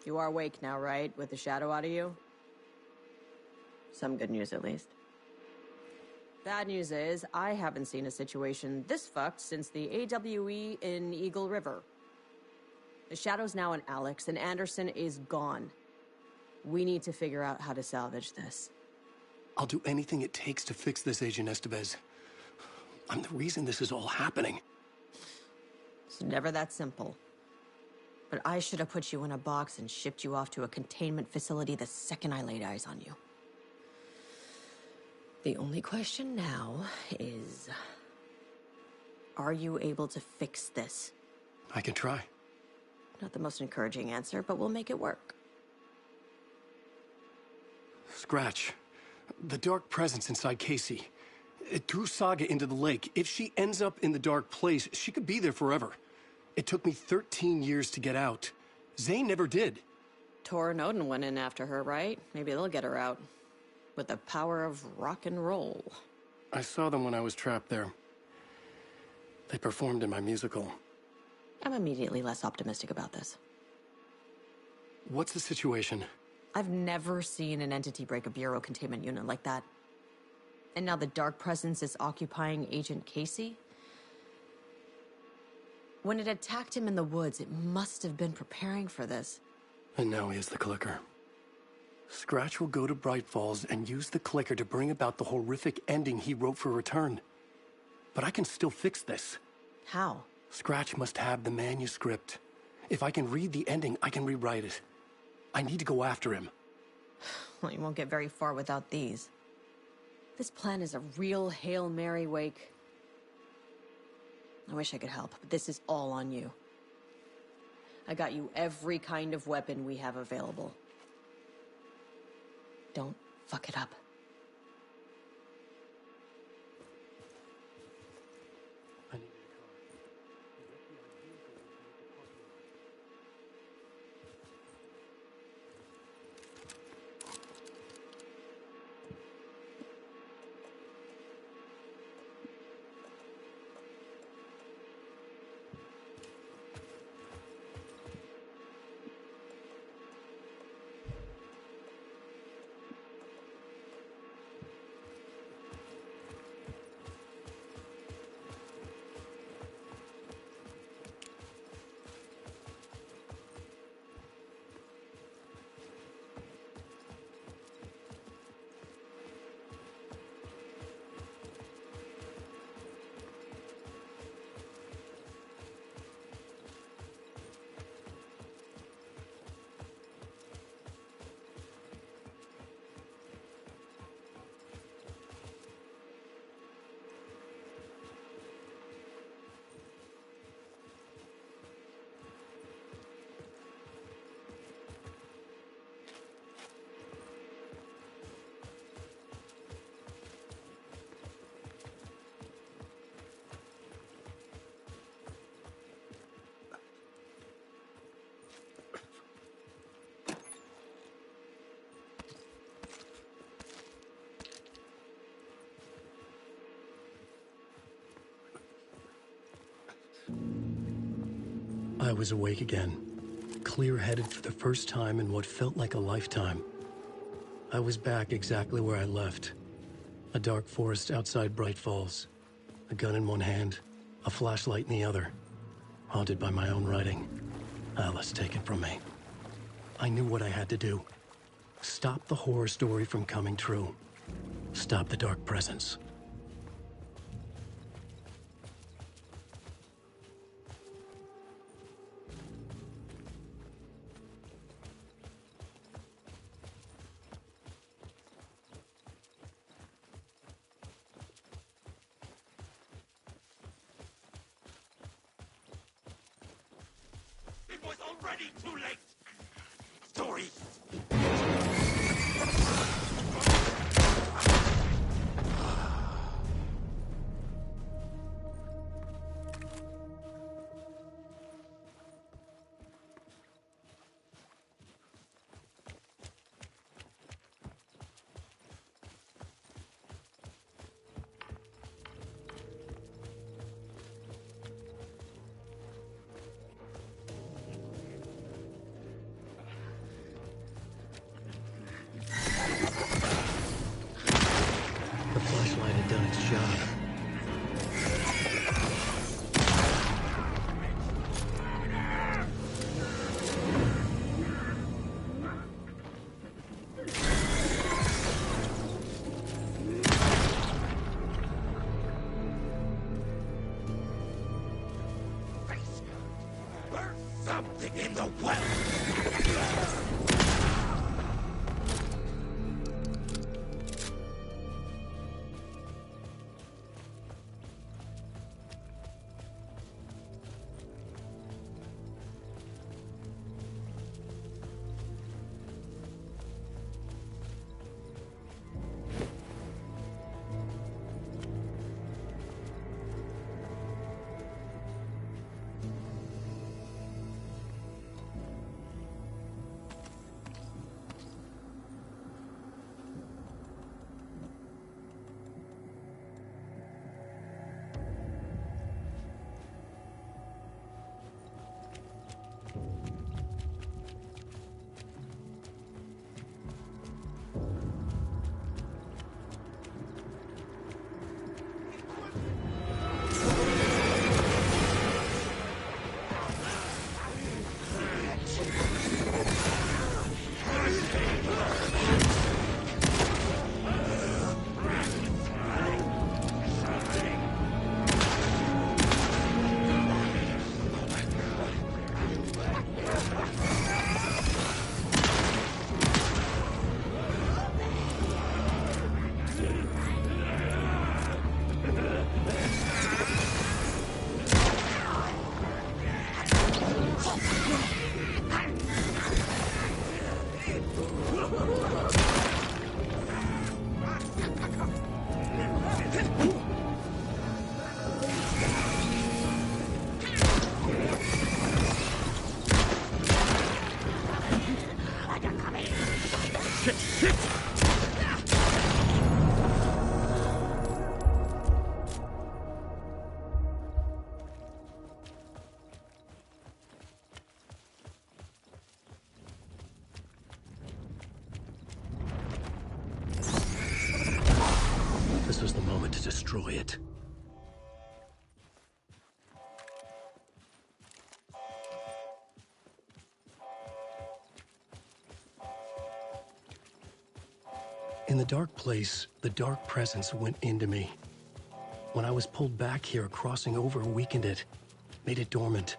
You are Wake now, right? With the shadow out of you? Some good news, at least. Bad news is, I haven't seen a situation this fucked since the AWE in Eagle River. The shadow's now in Alex, and Anderson is gone. We need to figure out how to salvage this. I'll do anything it takes to fix this, Agent Estevez. I'm the reason this is all happening. It's never that simple. But I should have put you in a box and shipped you off to a containment facility the second I laid eyes on you. The only question now is... are you able to fix this? I can try. Not the most encouraging answer, but we'll make it work. Scratch. The Dark Presence inside Casey. It threw Saga into the lake. If she ends up in the Dark Place, she could be there forever. It took me 13 years to get out. Zane never did. Tor and Odin went in after her, right? Maybe they'll get her out. With the power of rock and roll. I saw them when I was trapped there. They performed in my musical. I'm immediately less optimistic about this. What's the situation? I've never seen an entity break a Bureau containment unit like that. And now the Dark Presence is occupying Agent Casey? When it attacked him in the woods, it must have been preparing for this. And now he has the clicker. Scratch will go to Bright Falls and use the clicker to bring about the horrific ending he wrote for Return. But I can still fix this. How? Scratch must have the manuscript. If I can read the ending, I can rewrite it. I need to go after him. Well, you won't get very far without these. This plan is a real Hail Mary, Wake. I wish I could help, but this is all on you. I got you every kind of weapon we have available. Don't fuck it up. I was awake again, clear-headed for the first time in what felt like a lifetime. I was back exactly where I left. A dark forest outside Bright Falls. A gun in one hand, a flashlight in the other. Haunted by my own writing. Alice taken from me. I knew what I had to do. Stop the horror story from coming true. Stop the dark presence. It was already too late! Story! The flashlight had done its job. There's something in the well! This was the moment to destroy it. In the dark place, the dark presence went into me. When I was pulled back here, crossing over weakened it, made it dormant.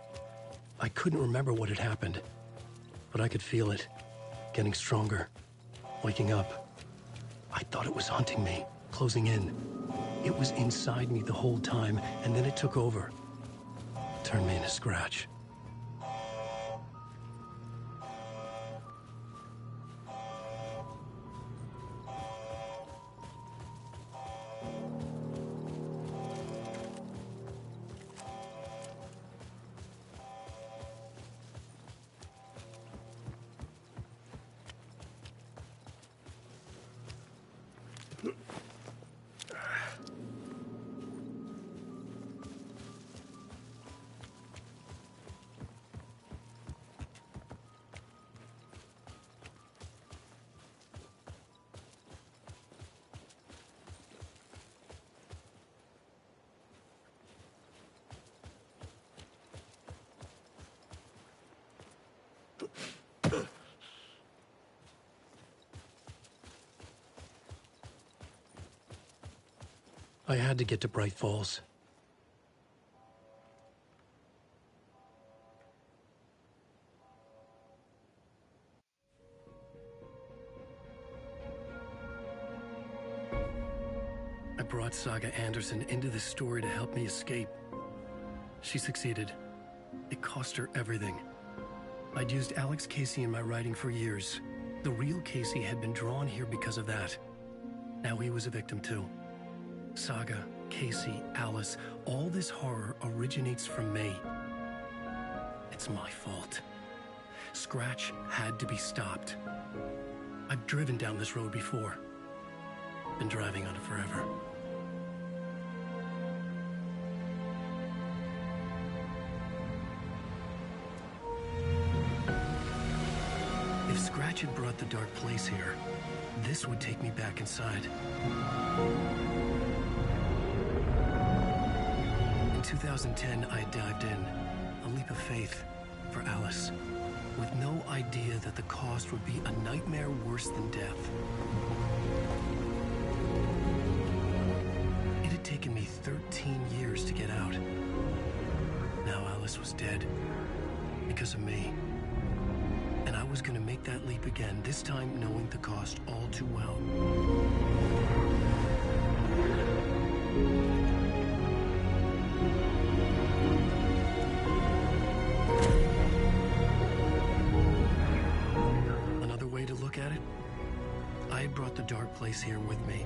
I couldn't remember what had happened, but I could feel it, getting stronger, waking up. I thought it was hunting me, closing in. It was inside me the whole time, and then it took over. Turned me into scratch. I had to get to Bright Falls. I brought Saga Anderson into this story to help me escape. She succeeded. It cost her everything. I'd used Alex Casey in my writing for years. The real Casey had been drawn here because of that. Now he was a victim too. Saga, Casey, Alice, all this horror originates from me. It's my fault. Scratch had to be stopped. I've driven down this road before. Been driving on it forever. If Scratch had brought the Dark Place here, this would take me back inside. In 2010, I dived in, a leap of faith, for Alice, with no idea that the cost would be a nightmare worse than death. It had taken me 13 years to get out. Now Alice was dead, because of me. And I was gonna make that leap again, this time knowing the cost all too well. Another way to look at it, I had brought the Dark Place here with me.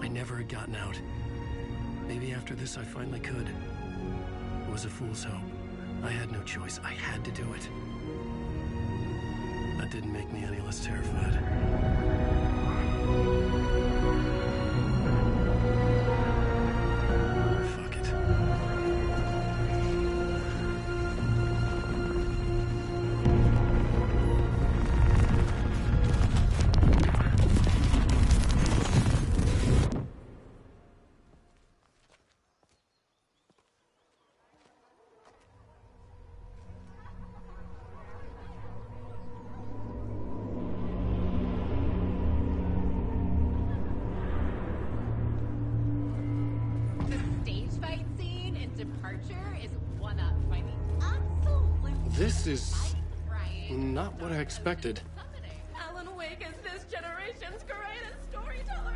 I never had gotten out. Maybe after this I finally could. It was a fool's hope. I had no choice. I had to do it. That didn't make me any less terrified. Fuck it. This is not what I expected. Alan Wake is this generation's greatest storyteller.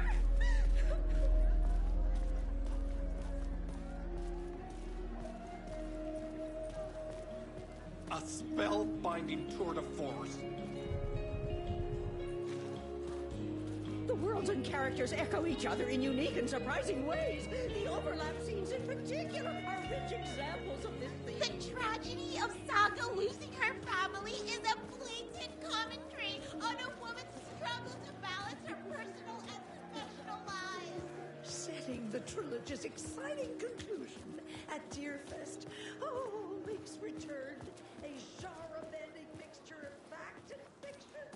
A spellbinding tour de force. The worlds and characters echo each other in unique and surprising ways. The overlap scenes in particular are rich examples of this theme. The tragedy of Saga losing her family is a blatant commentary on a woman's struggle to balance her personal and professional lives. Setting the trilogy's exciting conclusion at Deerfest. Oh, Wake's returned. A genre-bending mixture of fact and fiction.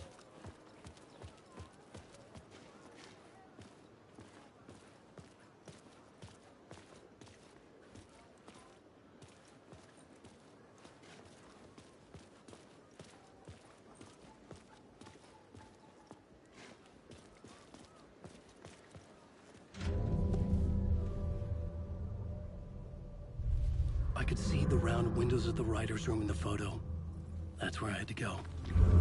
I could see the round windows of the writer's room in the photo. That's where I had to go,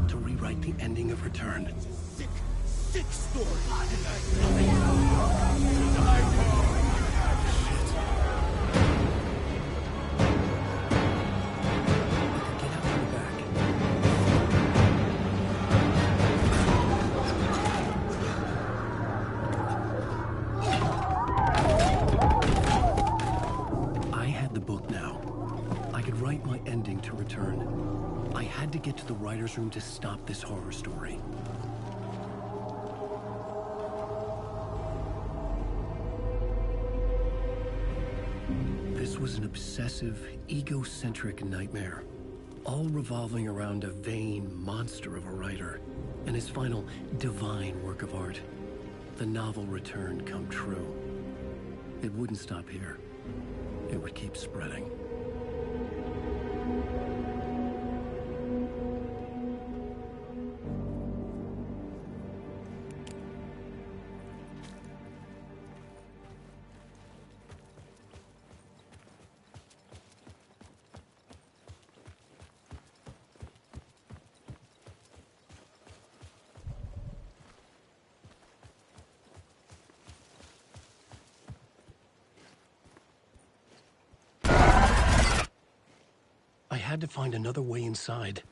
to rewrite the ending of Return. Sick story. To get to the writer's room to stop this horror story. This was an obsessive, egocentric nightmare, all revolving around a vain monster of a writer and his final divine work of art, the novel Return come true. It wouldn't stop here. It would keep spreading. had to find another way inside.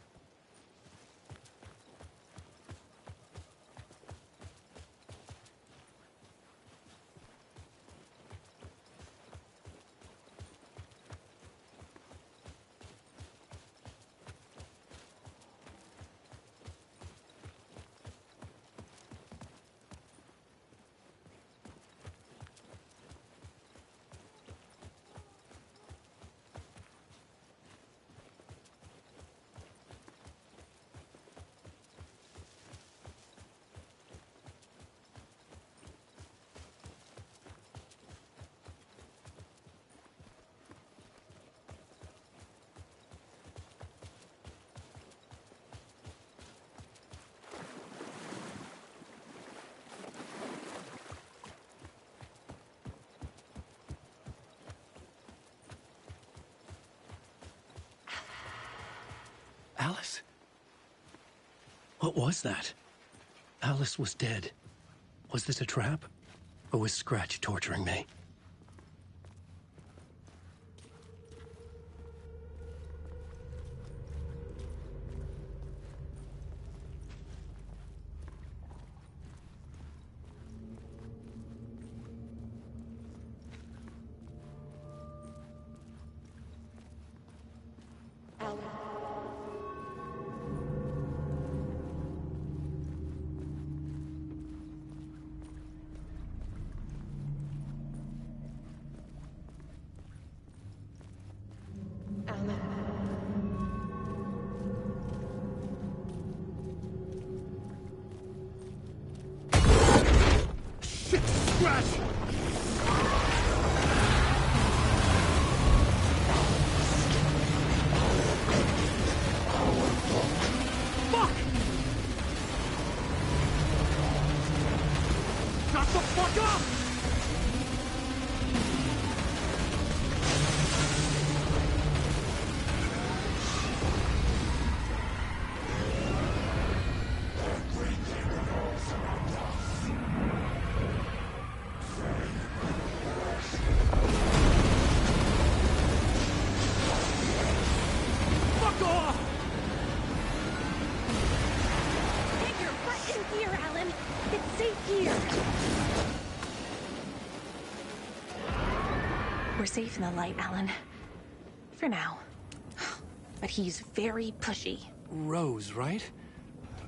Alice? What was that? Alice was dead. Was this a trap? Or was Scratch torturing me? We're safe in the light, Alan. For now. But he's very pushy. Rose, right?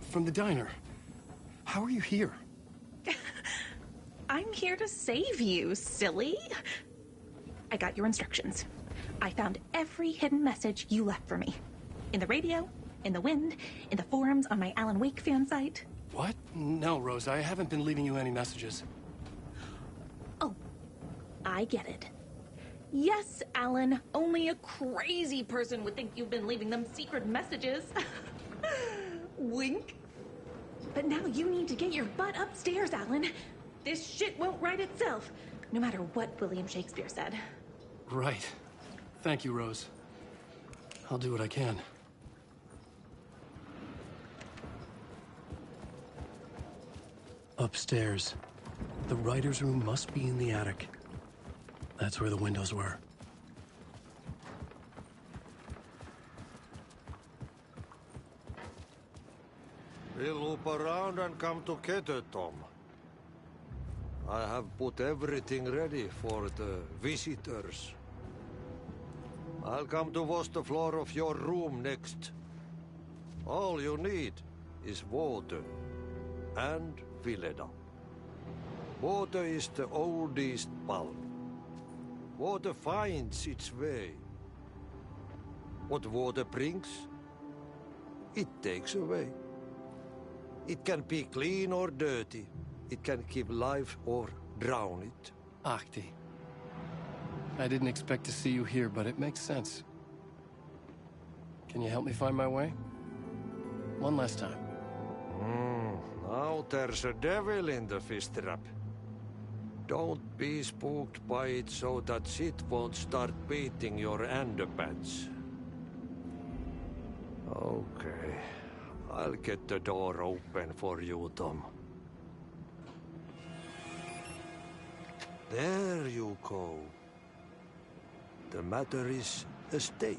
From the diner. How are you here? I'm here to save you, silly. I got your instructions. I found every hidden message you left for me. In the radio, in the wind, in the forums on my Alan Wake fan site. What? No, Rose, I haven't been leaving you any messages. Oh, I get it. Yes, Alan, only a crazy person would think you've been leaving them secret messages. Wink. But now you need to get your butt upstairs, Alan. This shit won't right itself, no matter what William Shakespeare said. Right. Thank you, Rose. I'll do what I can. Upstairs. The writer's room must be in the attic. That's where the windows were. We'll loop around and come together, Tom. I have put everything ready for the visitors. I'll come to wash the floor of your room next. All you need is water and Vileda. Water is the oldest bulb. Water finds its way. What water brings, it takes away. It can be clean or dirty. It can keep life or drown it. Ahti. I didn't expect to see you here, but it makes sense. Can you help me find my way? One last time. Now there's a devil in the fish trap. Don't be spooked by it so that shit won't start beating your underpants. Okay. I'll get the door open for you, Tom. There you go. The matter is a stake.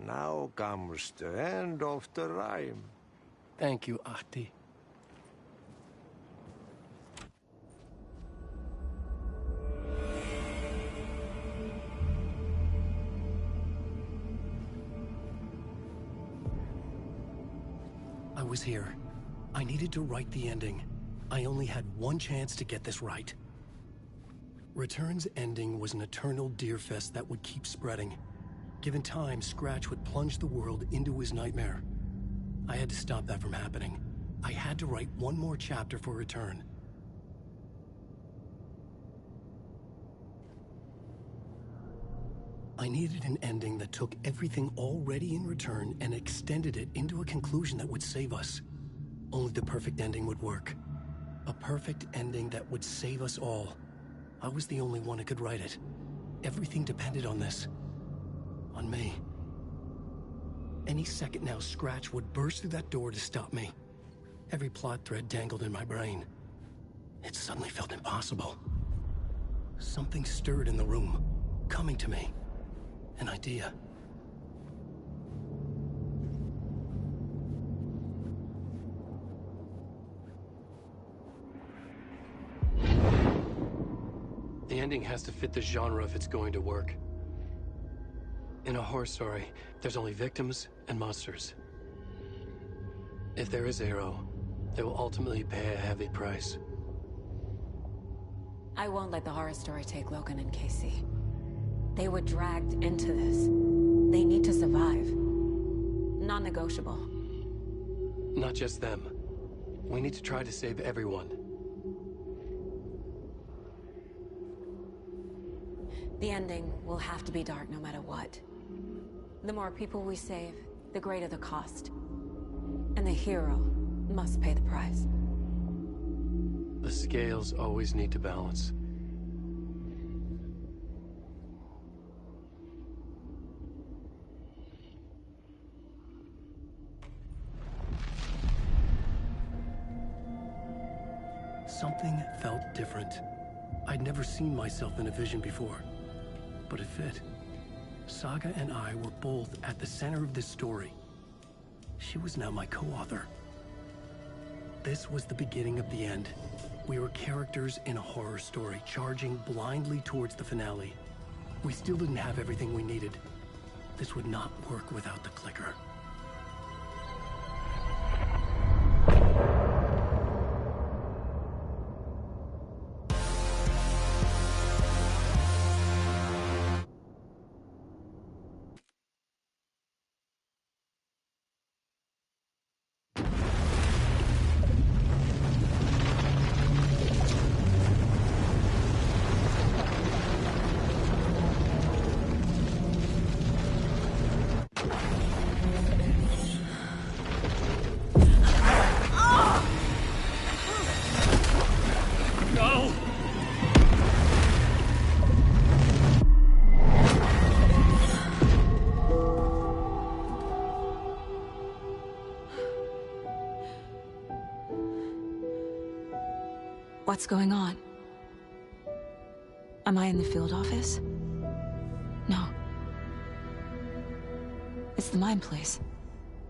Now comes the end of the rhyme. Thank you, Ahti. I was here. I needed to write the ending. I only had one chance to get this right. Return's ending was an eternal Deerfest that would keep spreading. Given time, Scratch would plunge the world into his nightmare. I had to stop that from happening. I had to write one more chapter for Return. I needed an ending that took everything already in Return and extended it into a conclusion that would save us. Only the perfect ending would work. A perfect ending that would save us all. I was the only one who could write it. Everything depended on this. On me. Any second now, Scratch would burst through that door to stop me. Every plot thread dangled in my brain. It suddenly felt impossible. Something stirred in the room, coming to me. An idea. The ending has to fit the genre if it's going to work. In a horror story, there's only victims and monsters. If there is Arrow, they will ultimately pay a heavy price. I won't let the horror story take Logan and Casey. They were dragged into this. They need to survive. Non-negotiable. Not just them. We need to try to save everyone. The ending will have to be dark no matter what. The more people we save, the greater the cost. And the hero must pay the price. The scales always need to balance. Something felt different. I'd never seen myself in a vision before, but it fit. Saga and I were both at the center of this story. She was now my co-author. This was the beginning of the end. We were characters in a horror story, charging blindly towards the finale. We still didn't have everything we needed. This would not work without the clicker. What's going on? Am I in the field office? No. It's the mine place.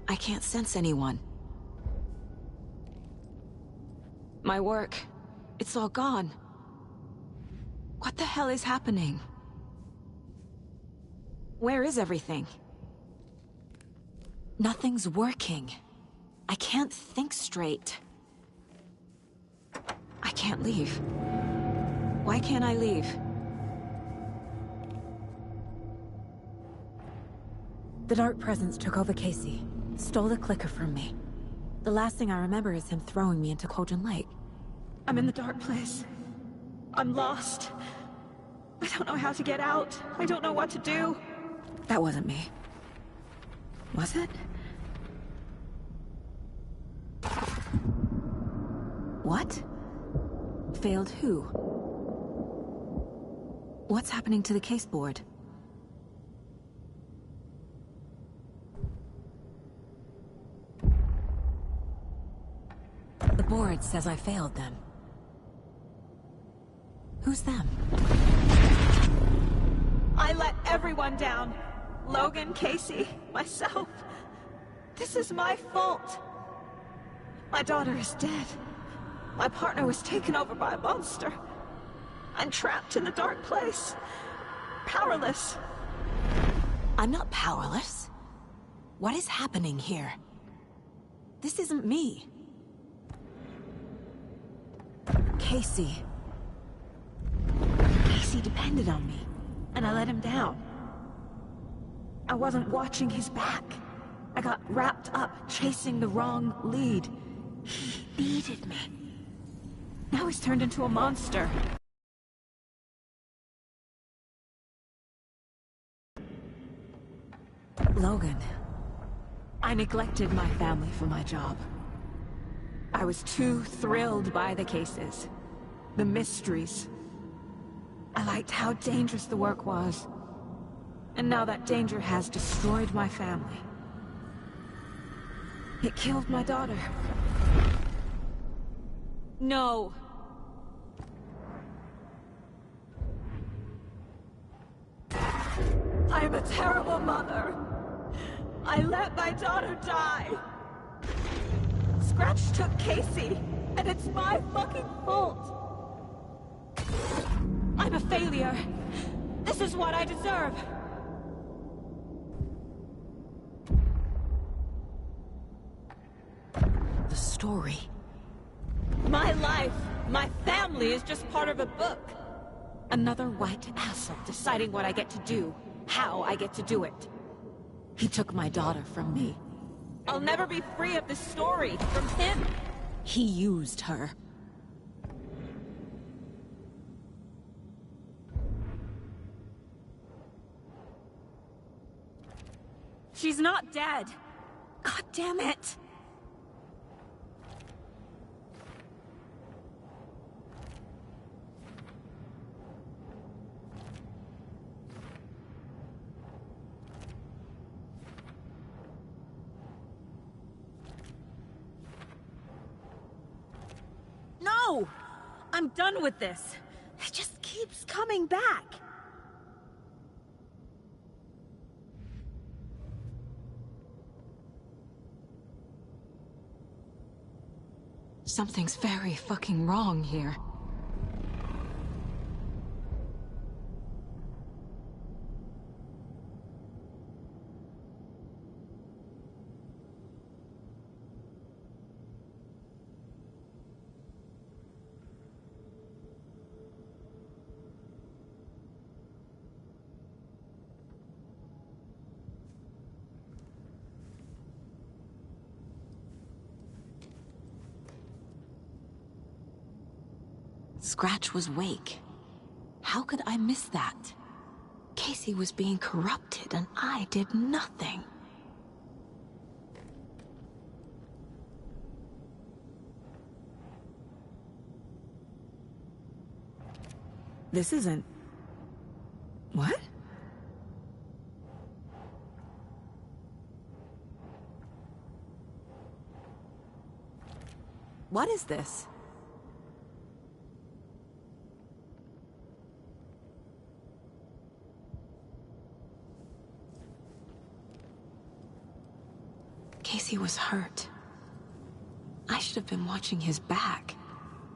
I can't sense anyone. My work, it's all gone. What the hell is happening? Where is everything? Nothing's working. I can't think straight. I can't leave. Why can't I leave? The Dark Presence took over Casey, stole the clicker from me. The last thing I remember is him throwing me into Cauldron Lake. I'm in the dark place. I'm lost. I don't know how to get out. I don't know what to do. That wasn't me. Was it? What? Failed who? What's happening to the case board? The board says I failed them. Who's them? I let everyone down. Logan, Casey, myself. This is my fault. My daughter is dead. My partner was taken over by a monster. I'm trapped in the dark place. Powerless. I'm not powerless. What is happening here? This isn't me. Casey. Casey depended on me, and I let him down. I wasn't watching his back. I got wrapped up chasing the wrong lead. He needed me. Now he's turned into a monster. Logan. I neglected my family for my job. I was too thrilled by the cases, the mysteries. I liked how dangerous the work was. And now that danger has destroyed my family. It killed my daughter. No. I'm a terrible mother. I let my daughter die. Scratch took Casey, and it's my fucking fault. I'm a failure. This is what I deserve. The story. My life, my family is just part of a book. Another white asshole deciding what I get to do, how I get to do it. He took my daughter from me. I'll never be free of this story from him. He used her. She's not dead. God damn it. No! I'm done with this. It just keeps coming back. Something's very fucking wrong here. Scratch was Wake. How could I miss that? Casey was being corrupted and I did nothing. This isn't... What? What is this? Casey was hurt. I should have been watching his back.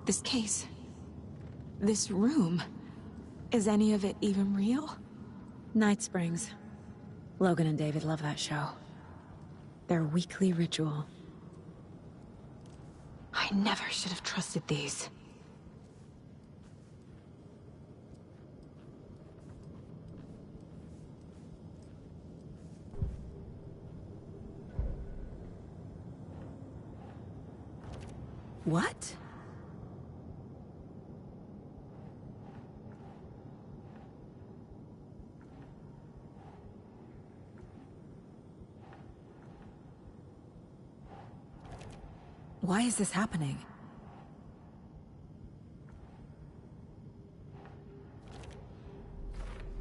This case... this room... is any of it even real? Night Springs. Logan and David love that show. Their weekly ritual. I never should have trusted these. What? Why is this happening?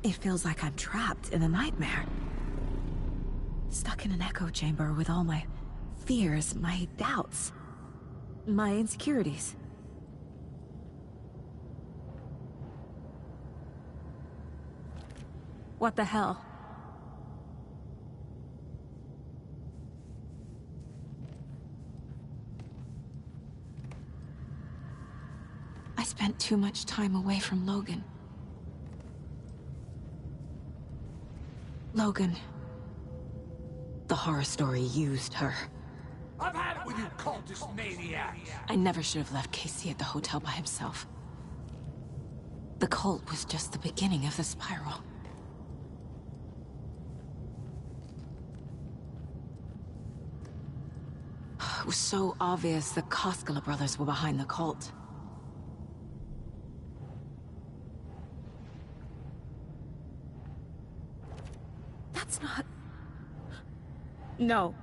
It feels like I'm trapped in a nightmare. Stuck in an echo chamber with all my fears, my doubts, my insecurities. What the hell? spent too much time away from Logan. Logan. The horror story used her. I've had it with you cultist maniacs! I never should have left Casey at the hotel by himself. The cult was just the beginning of the spiral. It was so obvious the Koskela brothers were behind the cult. That's not... No.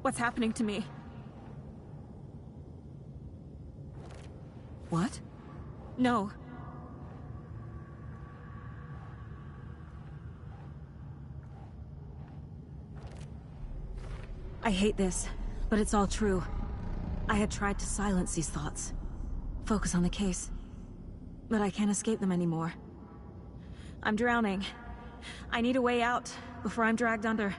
What's happening to me? What? No. I hate this, but it's all true. I had tried to silence these thoughts. Focus on the case. But I can't escape them anymore. I'm drowning. I need a way out before I'm dragged under.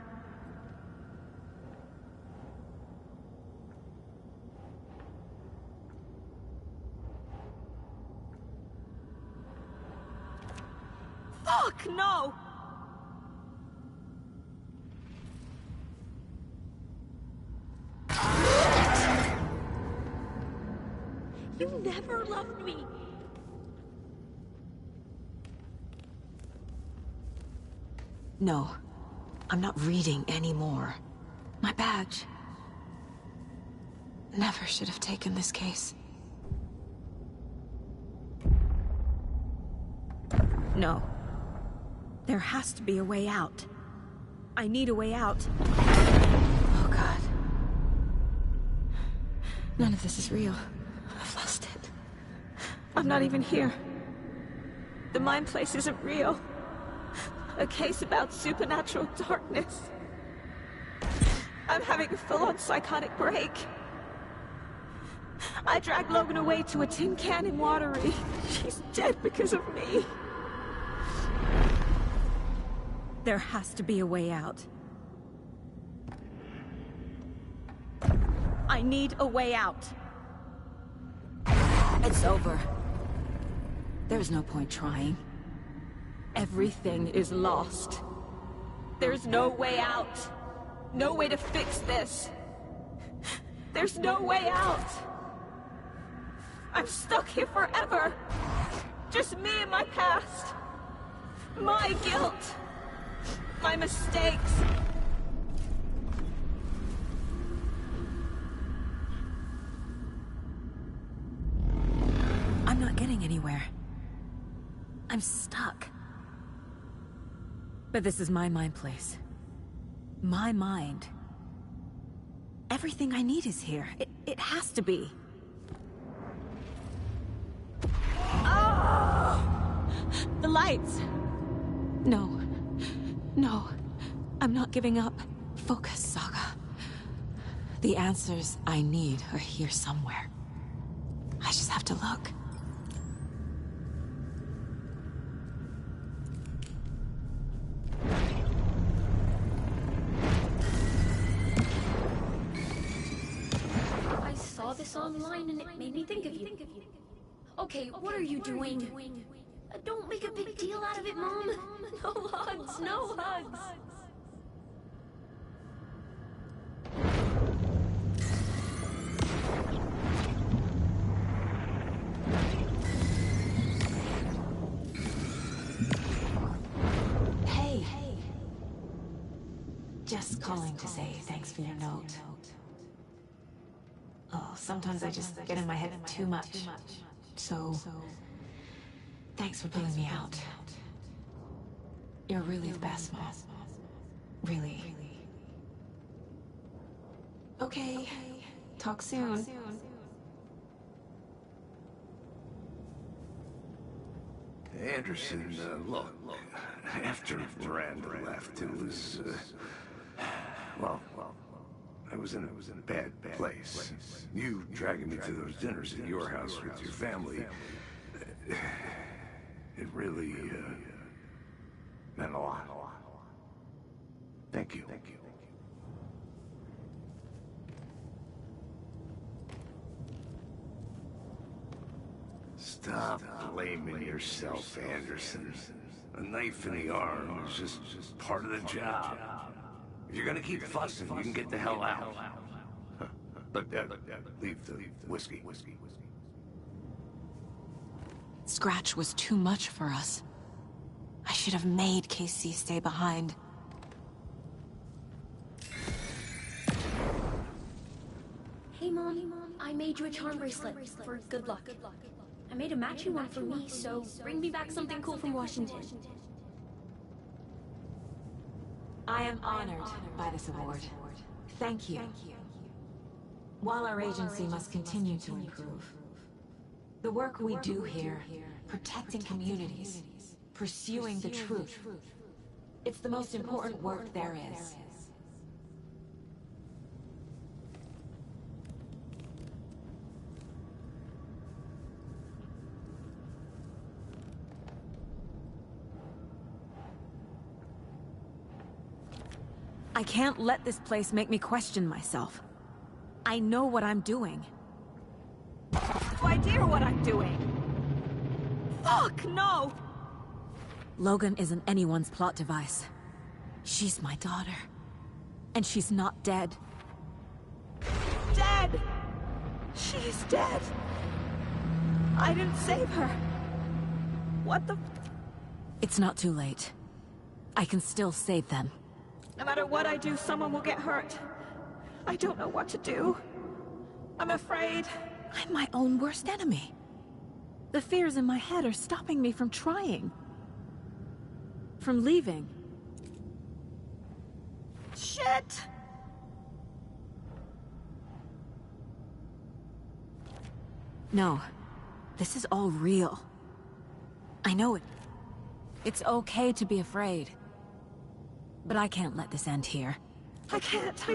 Fuck, no! You never loved me. No. I'm not reading anymore. My badge. Never should have taken this case. No. There has to be a way out. I need a way out. Oh, God. None of this is real. I've lost it. I'm not even here. The mind place isn't real. A case about supernatural darkness. I'm having a full-on psychotic break. I dragged Logan away to a tin can in Watery. She's dead because of me. There has to be a way out. I need a way out. It's over. There's no point trying. Everything is lost. There's no way out. No way to fix this. There's no way out. I'm stuck here forever. Just me and my past. My guilt. My mistakes. I'm not getting anywhere. I'm stuck. But this is my mind place. My mind. Everything I need is here. It has to be. Oh! The lights! No. No. I'm not giving up. Focus, Saga. The answers I need are here somewhere. I just have to look. I saw this online and it made me think of you. Okay, what are you doing? Don't make a big deal out of it, Mom. No hugs, no hugs. Hey. Just calling to say thanks for your note. Oh, sometimes I just get in my head too much. So, thanks for pulling me out. You're really the best, Mom. Really. Okay. Talk soon. Anderson, look, after Miranda left, it was, well, I was in a bad place. You dragging me to those dinners at your house with your family, it really meant a lot. Thank you. Stop blaming yourself, Anderson. A knife in the arm is just part of the job. If you're gonna keep fussing, you can get the hell out. But leave the whiskey. Scratch was too much for us. I should have made Casey stay behind. Hey, Mom. I made you a charm bracelet for good luck. I made a matching one for me, so bring me back something cool from Washington. I am honored by this award. Thank you. While our agency must continue to improve, the work we do here, protecting communities, pursuing the truth, it's the most important work there is. I can't let this place make me question myself. I know what I'm doing. No idea what I'm doing! Fuck, no! Logan isn't anyone's plot device. She's my daughter. And she's not dead. Dead! She's dead! I didn't save her. What the... It's not too late. I can still save them. No matter what I do, someone will get hurt. I don't know what to do. I'm afraid. I'm my own worst enemy. The fears in my head are stopping me from trying. From leaving. Shit! No. This is all real. I know it. It's okay to be afraid. But I can't let this end here. I can't.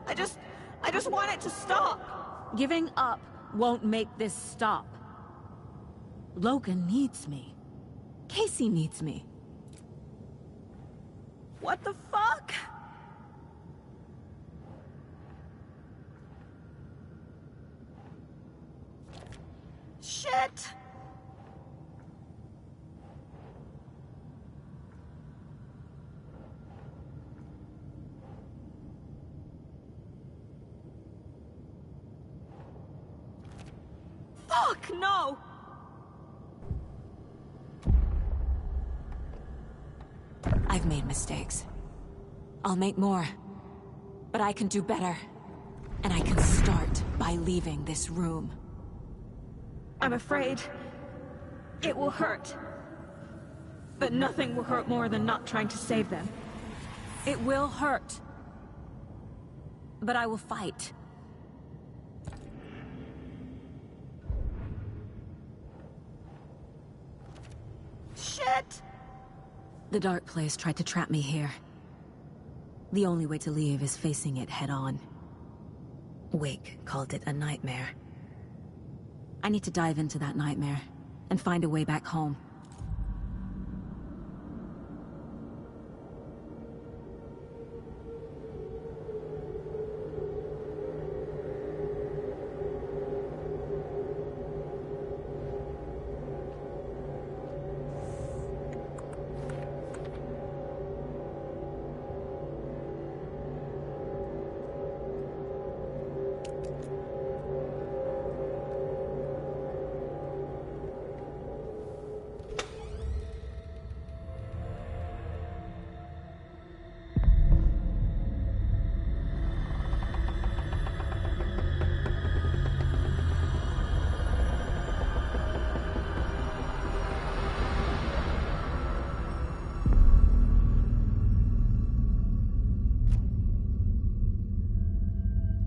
I just want it to stop. Giving up won't make this stop. Logan needs me. Casey needs me. What the fuck? Shit! Fuck, no! I've made mistakes. I'll make more. But I can do better. And I can start by leaving this room. I'm afraid it will hurt. But nothing will hurt more than not trying to save them. It will hurt. But I will fight. Shit! The Dark Place tried to trap me here. The only way to leave is facing it head-on. Wake called it a nightmare. I need to dive into that nightmare and find a way back home.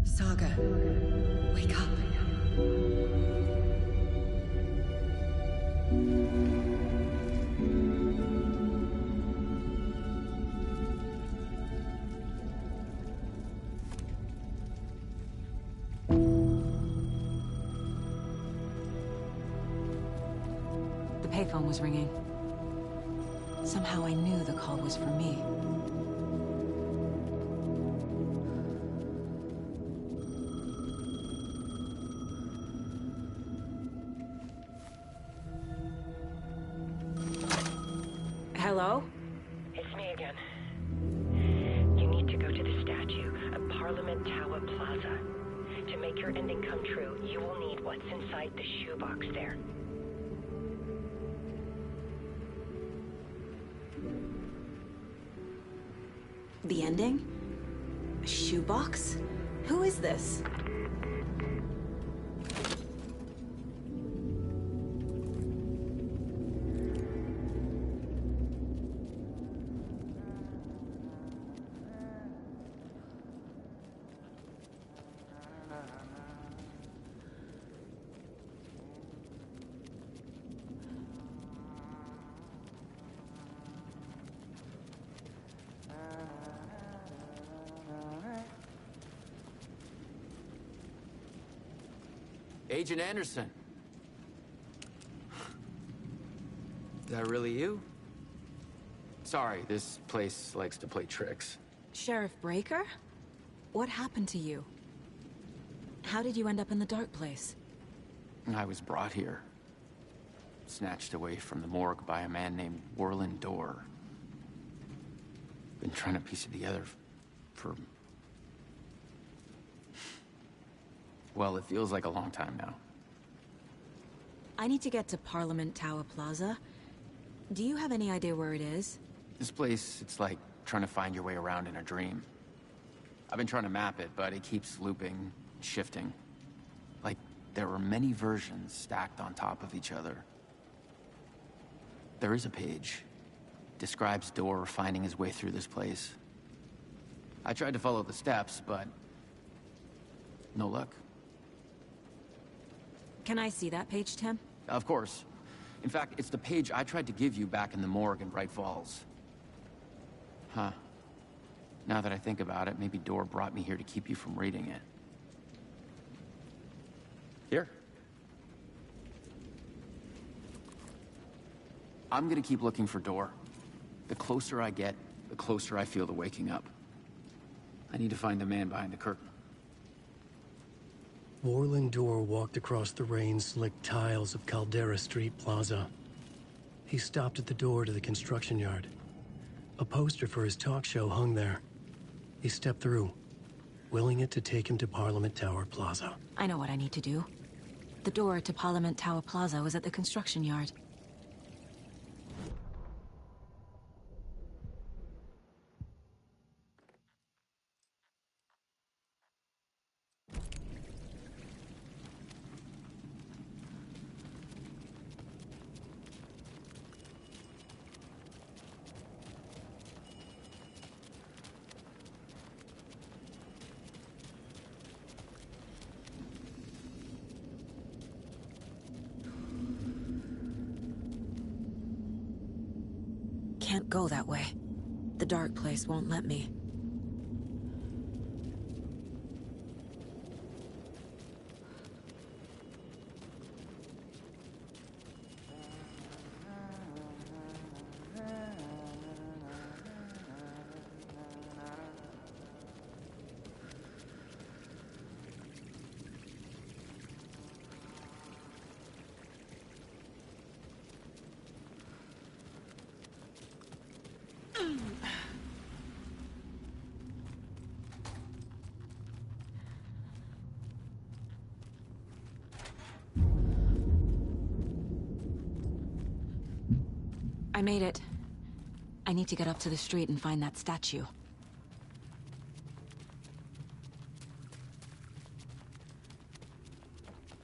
Saga, wake up. payphone was ringing. Somehow I knew the call was for me. Hello? It's me again. You need to go to the statue at Parliament Tower Plaza. To make your ending come true, you will need what's inside the shoebox there. The ending? A shoebox? Who is this? Agent Anderson. Is that really you? Sorry, this place likes to play tricks. Sheriff Breaker? What happened to you? How did you end up in the dark place? I was brought here. Snatched away from the morgue by a man named Warlin Dorr. Been trying to piece it together for... well, it feels like a long time now. I need to get to Parliament Tower Plaza. Do you have any idea where it is? This place, it's like trying to find your way around in a dream. I've been trying to map it, but it keeps looping, shifting. Like there were many versions stacked on top of each other. There is a page. Describes Dorr finding his way through this place. I tried to follow the steps, but no luck. Can I see that page, Tim? Of course. In fact, it's the page I tried to give you back in the morgue in Bright Falls. Huh. Now that I think about it, maybe Dorr brought me here to keep you from reading it. Here. I'm gonna keep looking for Dorr. The closer I get, the closer I feel to waking up. I need to find the man behind the curtain. Warlin Dorr walked across the rain-slicked tiles of Caldera Street Plaza. He stopped at the door to the construction yard. A poster for his talk show hung there. He stepped through, willing it to take him to Parliament Tower Plaza. I know what I need to do. The door to Parliament Tower Plaza was at the construction yard. Can't go that way. The dark place won't let me. I made it. I need to get up to the street and find that statue.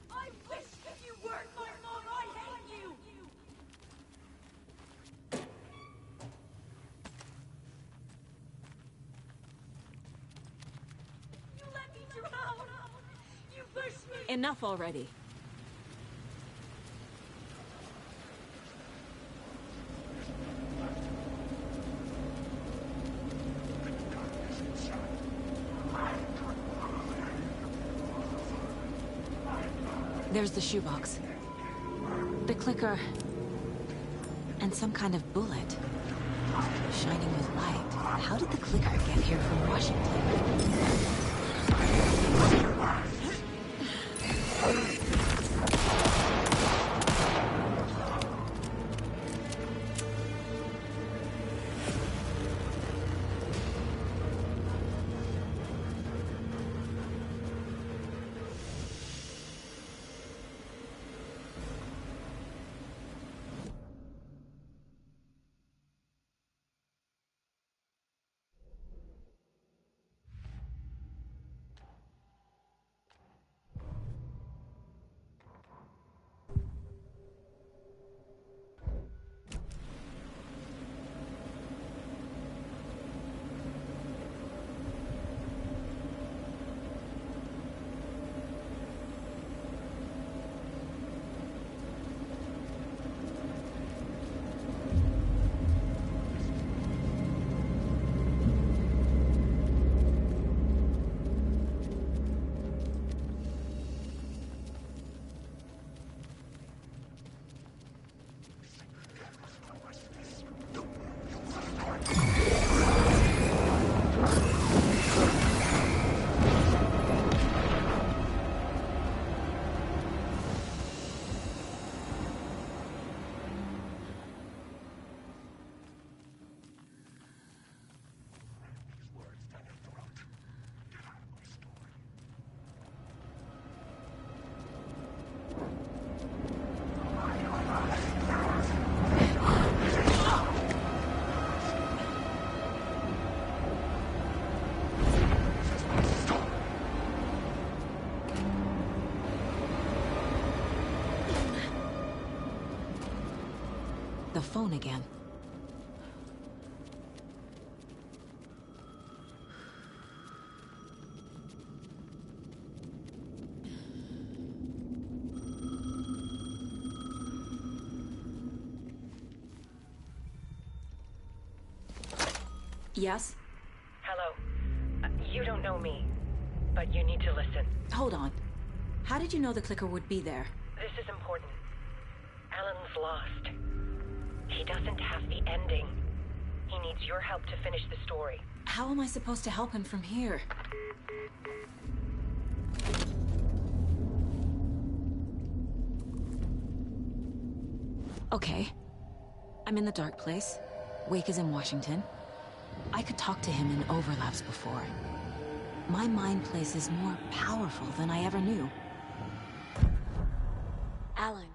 I wish you weren't my mom. I hate you. You let me drown. You pushed me. Enough already. There's the shoebox. The clicker. And some kind of bullet. Shining with light. How did the clicker get here from Washington? The phone again. Yes? Hello. You don't know me, but you need to listen. Hold on. How did you know the clicker would be there? This is important. Alan's lost. He doesn't have the ending. He needs your help to finish the story. How am I supposed to help him from here? Okay. I'm in the dark place. Wake is in Washington. I could talk to him in overlaps before. My mind place is more powerful than I ever knew. Alan.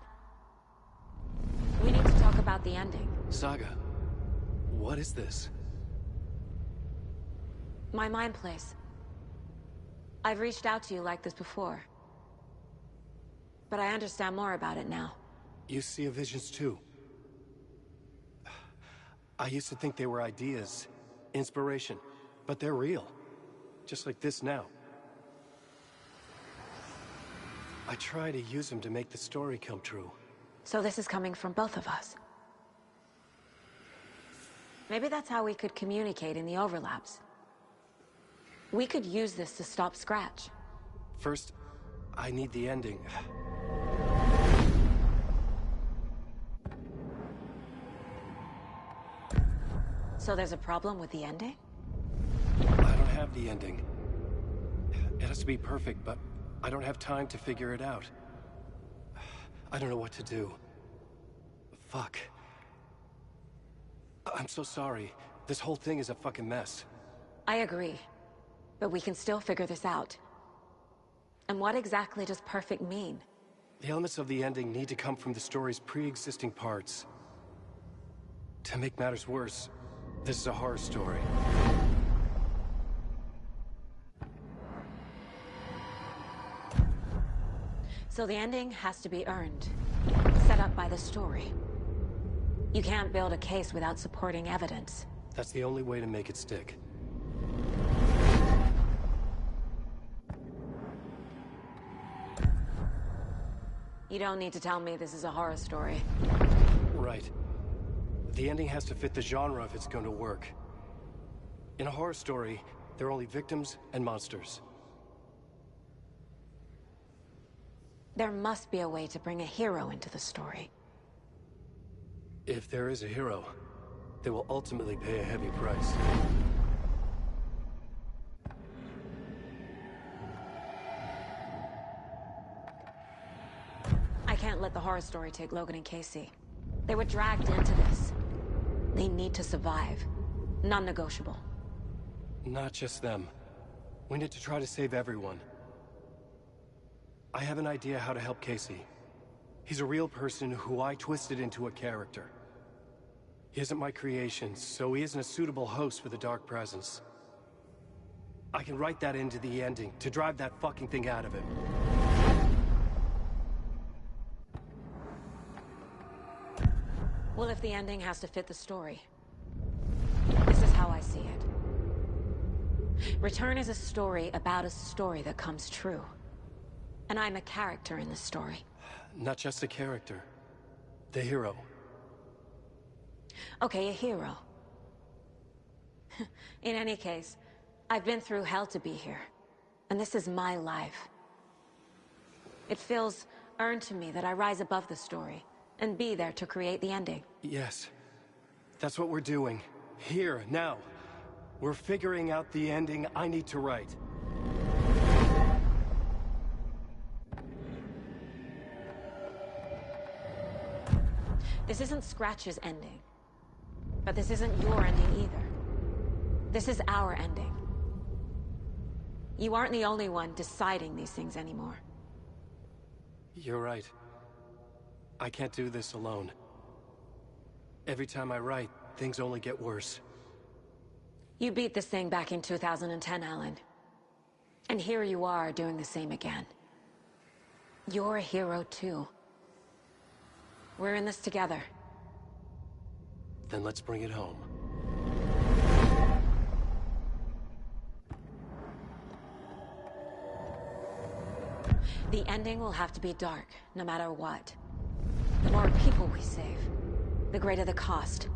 We need to talk about the ending. Saga, what is this? My mind place. I've reached out to you like this before. But I understand more about it now. You see visions too. I used to think they were ideas, inspiration, but they're real. Just like this now. I try to use them to make the story come true. So this is coming from both of us. Maybe that's how we could communicate in the overlaps. We could use this to stop Scratch. First, I need the ending. So there's a problem with the ending? I don't have the ending. It has to be perfect, but I don't have time to figure it out. I don't know what to do. Fuck. I'm so sorry. This whole thing is a fucking mess. I agree. But we can still figure this out. And what exactly does perfect mean? The elements of the ending need to come from the story's pre-existing parts. To make matters worse, this is a horror story. So the ending has to be earned. Set up by the story. You can't build a case without supporting evidence. That's the only way to make it stick. You don't need to tell me this is a horror story. Right. The ending has to fit the genre if it's going to work. In a horror story, there are only victims and monsters. There must be a way to bring a hero into the story. If there is a hero, they will ultimately pay a heavy price. I can't let the horror story take Logan and Casey. They were dragged into this. They need to survive. Non-negotiable. Not just them. We need to try to save everyone. I have an idea how to help Casey. He's a real person who I twisted into a character. He isn't my creation, so he isn't a suitable host for the Dark Presence. I can write that into the ending to drive that fucking thing out of him. Well, if the ending has to fit the story, this is how I see it. Return is a story about a story that comes true. And I'm a character in the story. Not just a character. The hero. Okay, a hero. In any case, I've been through hell to be here. And this is my life. It feels earned to me that I rise above the story and be there to create the ending. Yes. That's what we're doing. Here, now. We're figuring out the ending I need to write. This isn't Scratch's ending. But this isn't your ending either. This is our ending. You aren't the only one deciding these things anymore. You're right. I can't do this alone. Every time I write, things only get worse. You beat this thing back in 2010, Alan. And here you are doing the same again. You're a hero too. We're in this together. Then let's bring it home. The ending will have to be dark, no matter what. The more people we save, the greater the cost.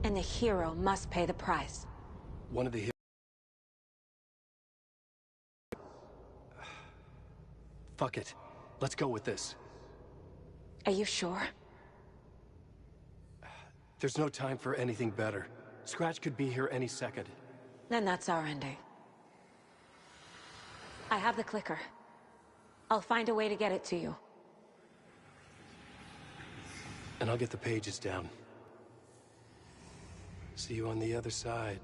And the hero must pay the price. One of the Fuck it. Let's go with this. Are you sure? There's no time for anything better. Scratch could be here any second. Then that's our ending. I have the clicker. I'll find a way to get it to you. And I'll get the pages down. See you on the other side.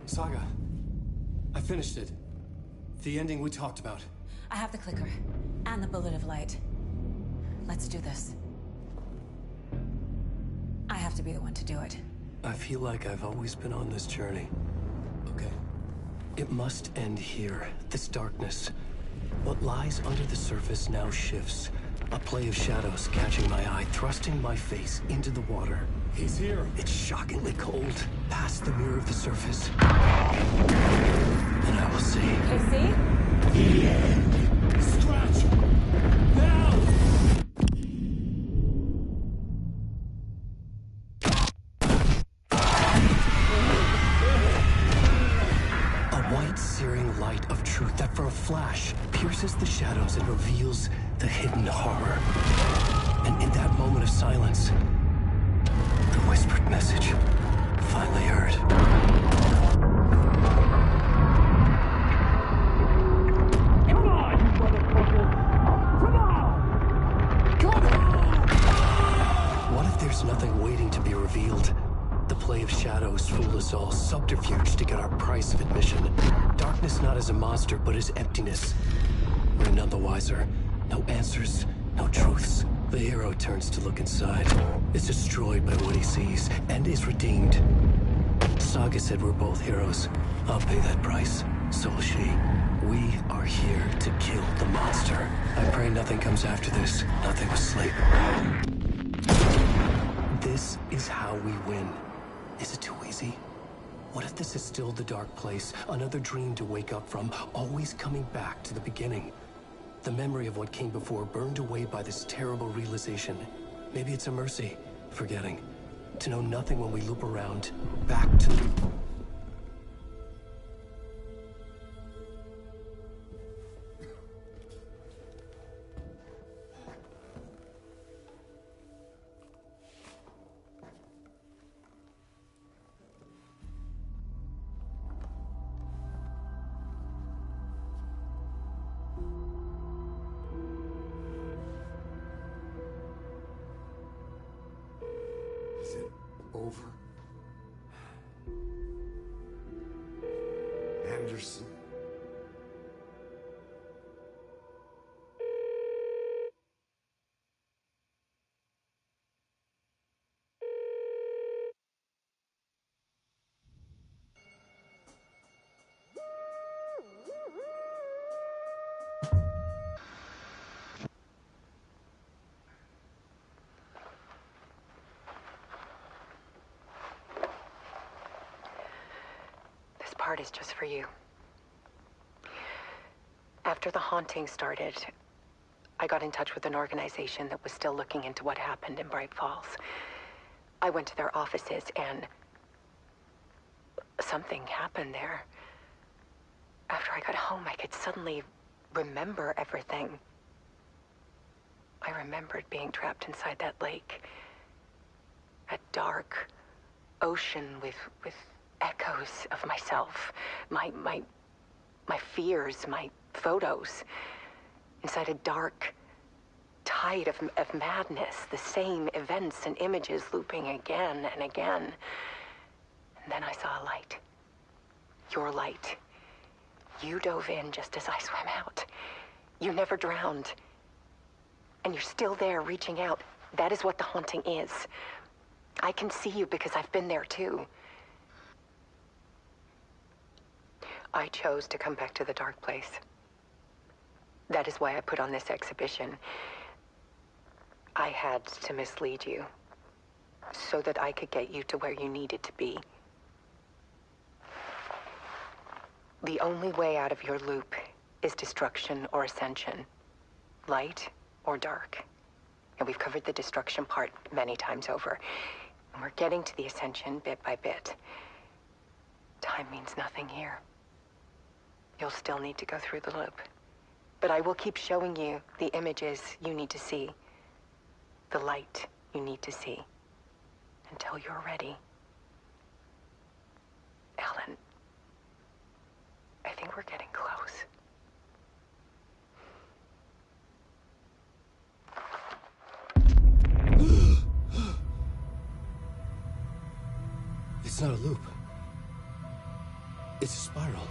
Saga, I finished it. The ending we talked about. I have the clicker, and the bullet of light. Let's do this. I have to be the one to do it. I feel like I've always been on this journey. Okay. It must end here, this darkness. What lies under the surface now shifts. A play of shadows catching my eye, thrusting my face into the water. He's here. It's shockingly cold, past the mirror of the surface. And I will see. Casey? The end. Scratch! Now! A white, searing light of truth that for a flash pierces the shadows and reveals the hidden horror. And in that moment of silence, the whispered message, finally heard. Come on, you motherfucker! Come on! Come on! What if there's nothing waiting to be revealed? The play of shadows fooled us all, subterfuge to get our price of admission. Darkness not as a monster, but as emptiness. We're none the wiser. No answers, no truths. The hero turns to look inside, is destroyed by what he sees, and is redeemed. Saga said we're both heroes. I'll pay that price. So will she. We are here to kill the monster. I pray nothing comes after this. Nothing but sleep. This is how we win. Is it too easy? What if this is still the dark place? Another dream to wake up from, always coming back to the beginning. The memory of what came before burned away by this terrible realization. Maybe it's a mercy, forgetting. To know nothing when we loop around, back to... Is it over? Anderson? This part is just for you. After the haunting started, I got in touch with an organization that was still looking into what happened in Bright Falls. I went to their offices and something happened there. After I got home, I could suddenly remember everything. I remembered being trapped inside that lake. A dark ocean with echoes of myself. My fears, my photos. Inside a dark tide of madness. The same events and images looping again and again. And then I saw a light. Your light. You dove in just as I swam out. You never drowned. And you're still there reaching out. That is what the haunting is. I can see you because I've been there too. I chose to come back to the dark place. That is why I put on this exhibition. I had to mislead you, so that I could get you to where you needed to be. The only way out of your loop is destruction or ascension. Light or dark. And we've covered the destruction part many times over. And we're getting to the ascension bit by bit. Time means nothing here. You'll still need to go through the loop. But I will keep showing you the images you need to see. The light you need to see. Until you're ready. Alan, I think we're getting close. It's not a loop. It's a spiral.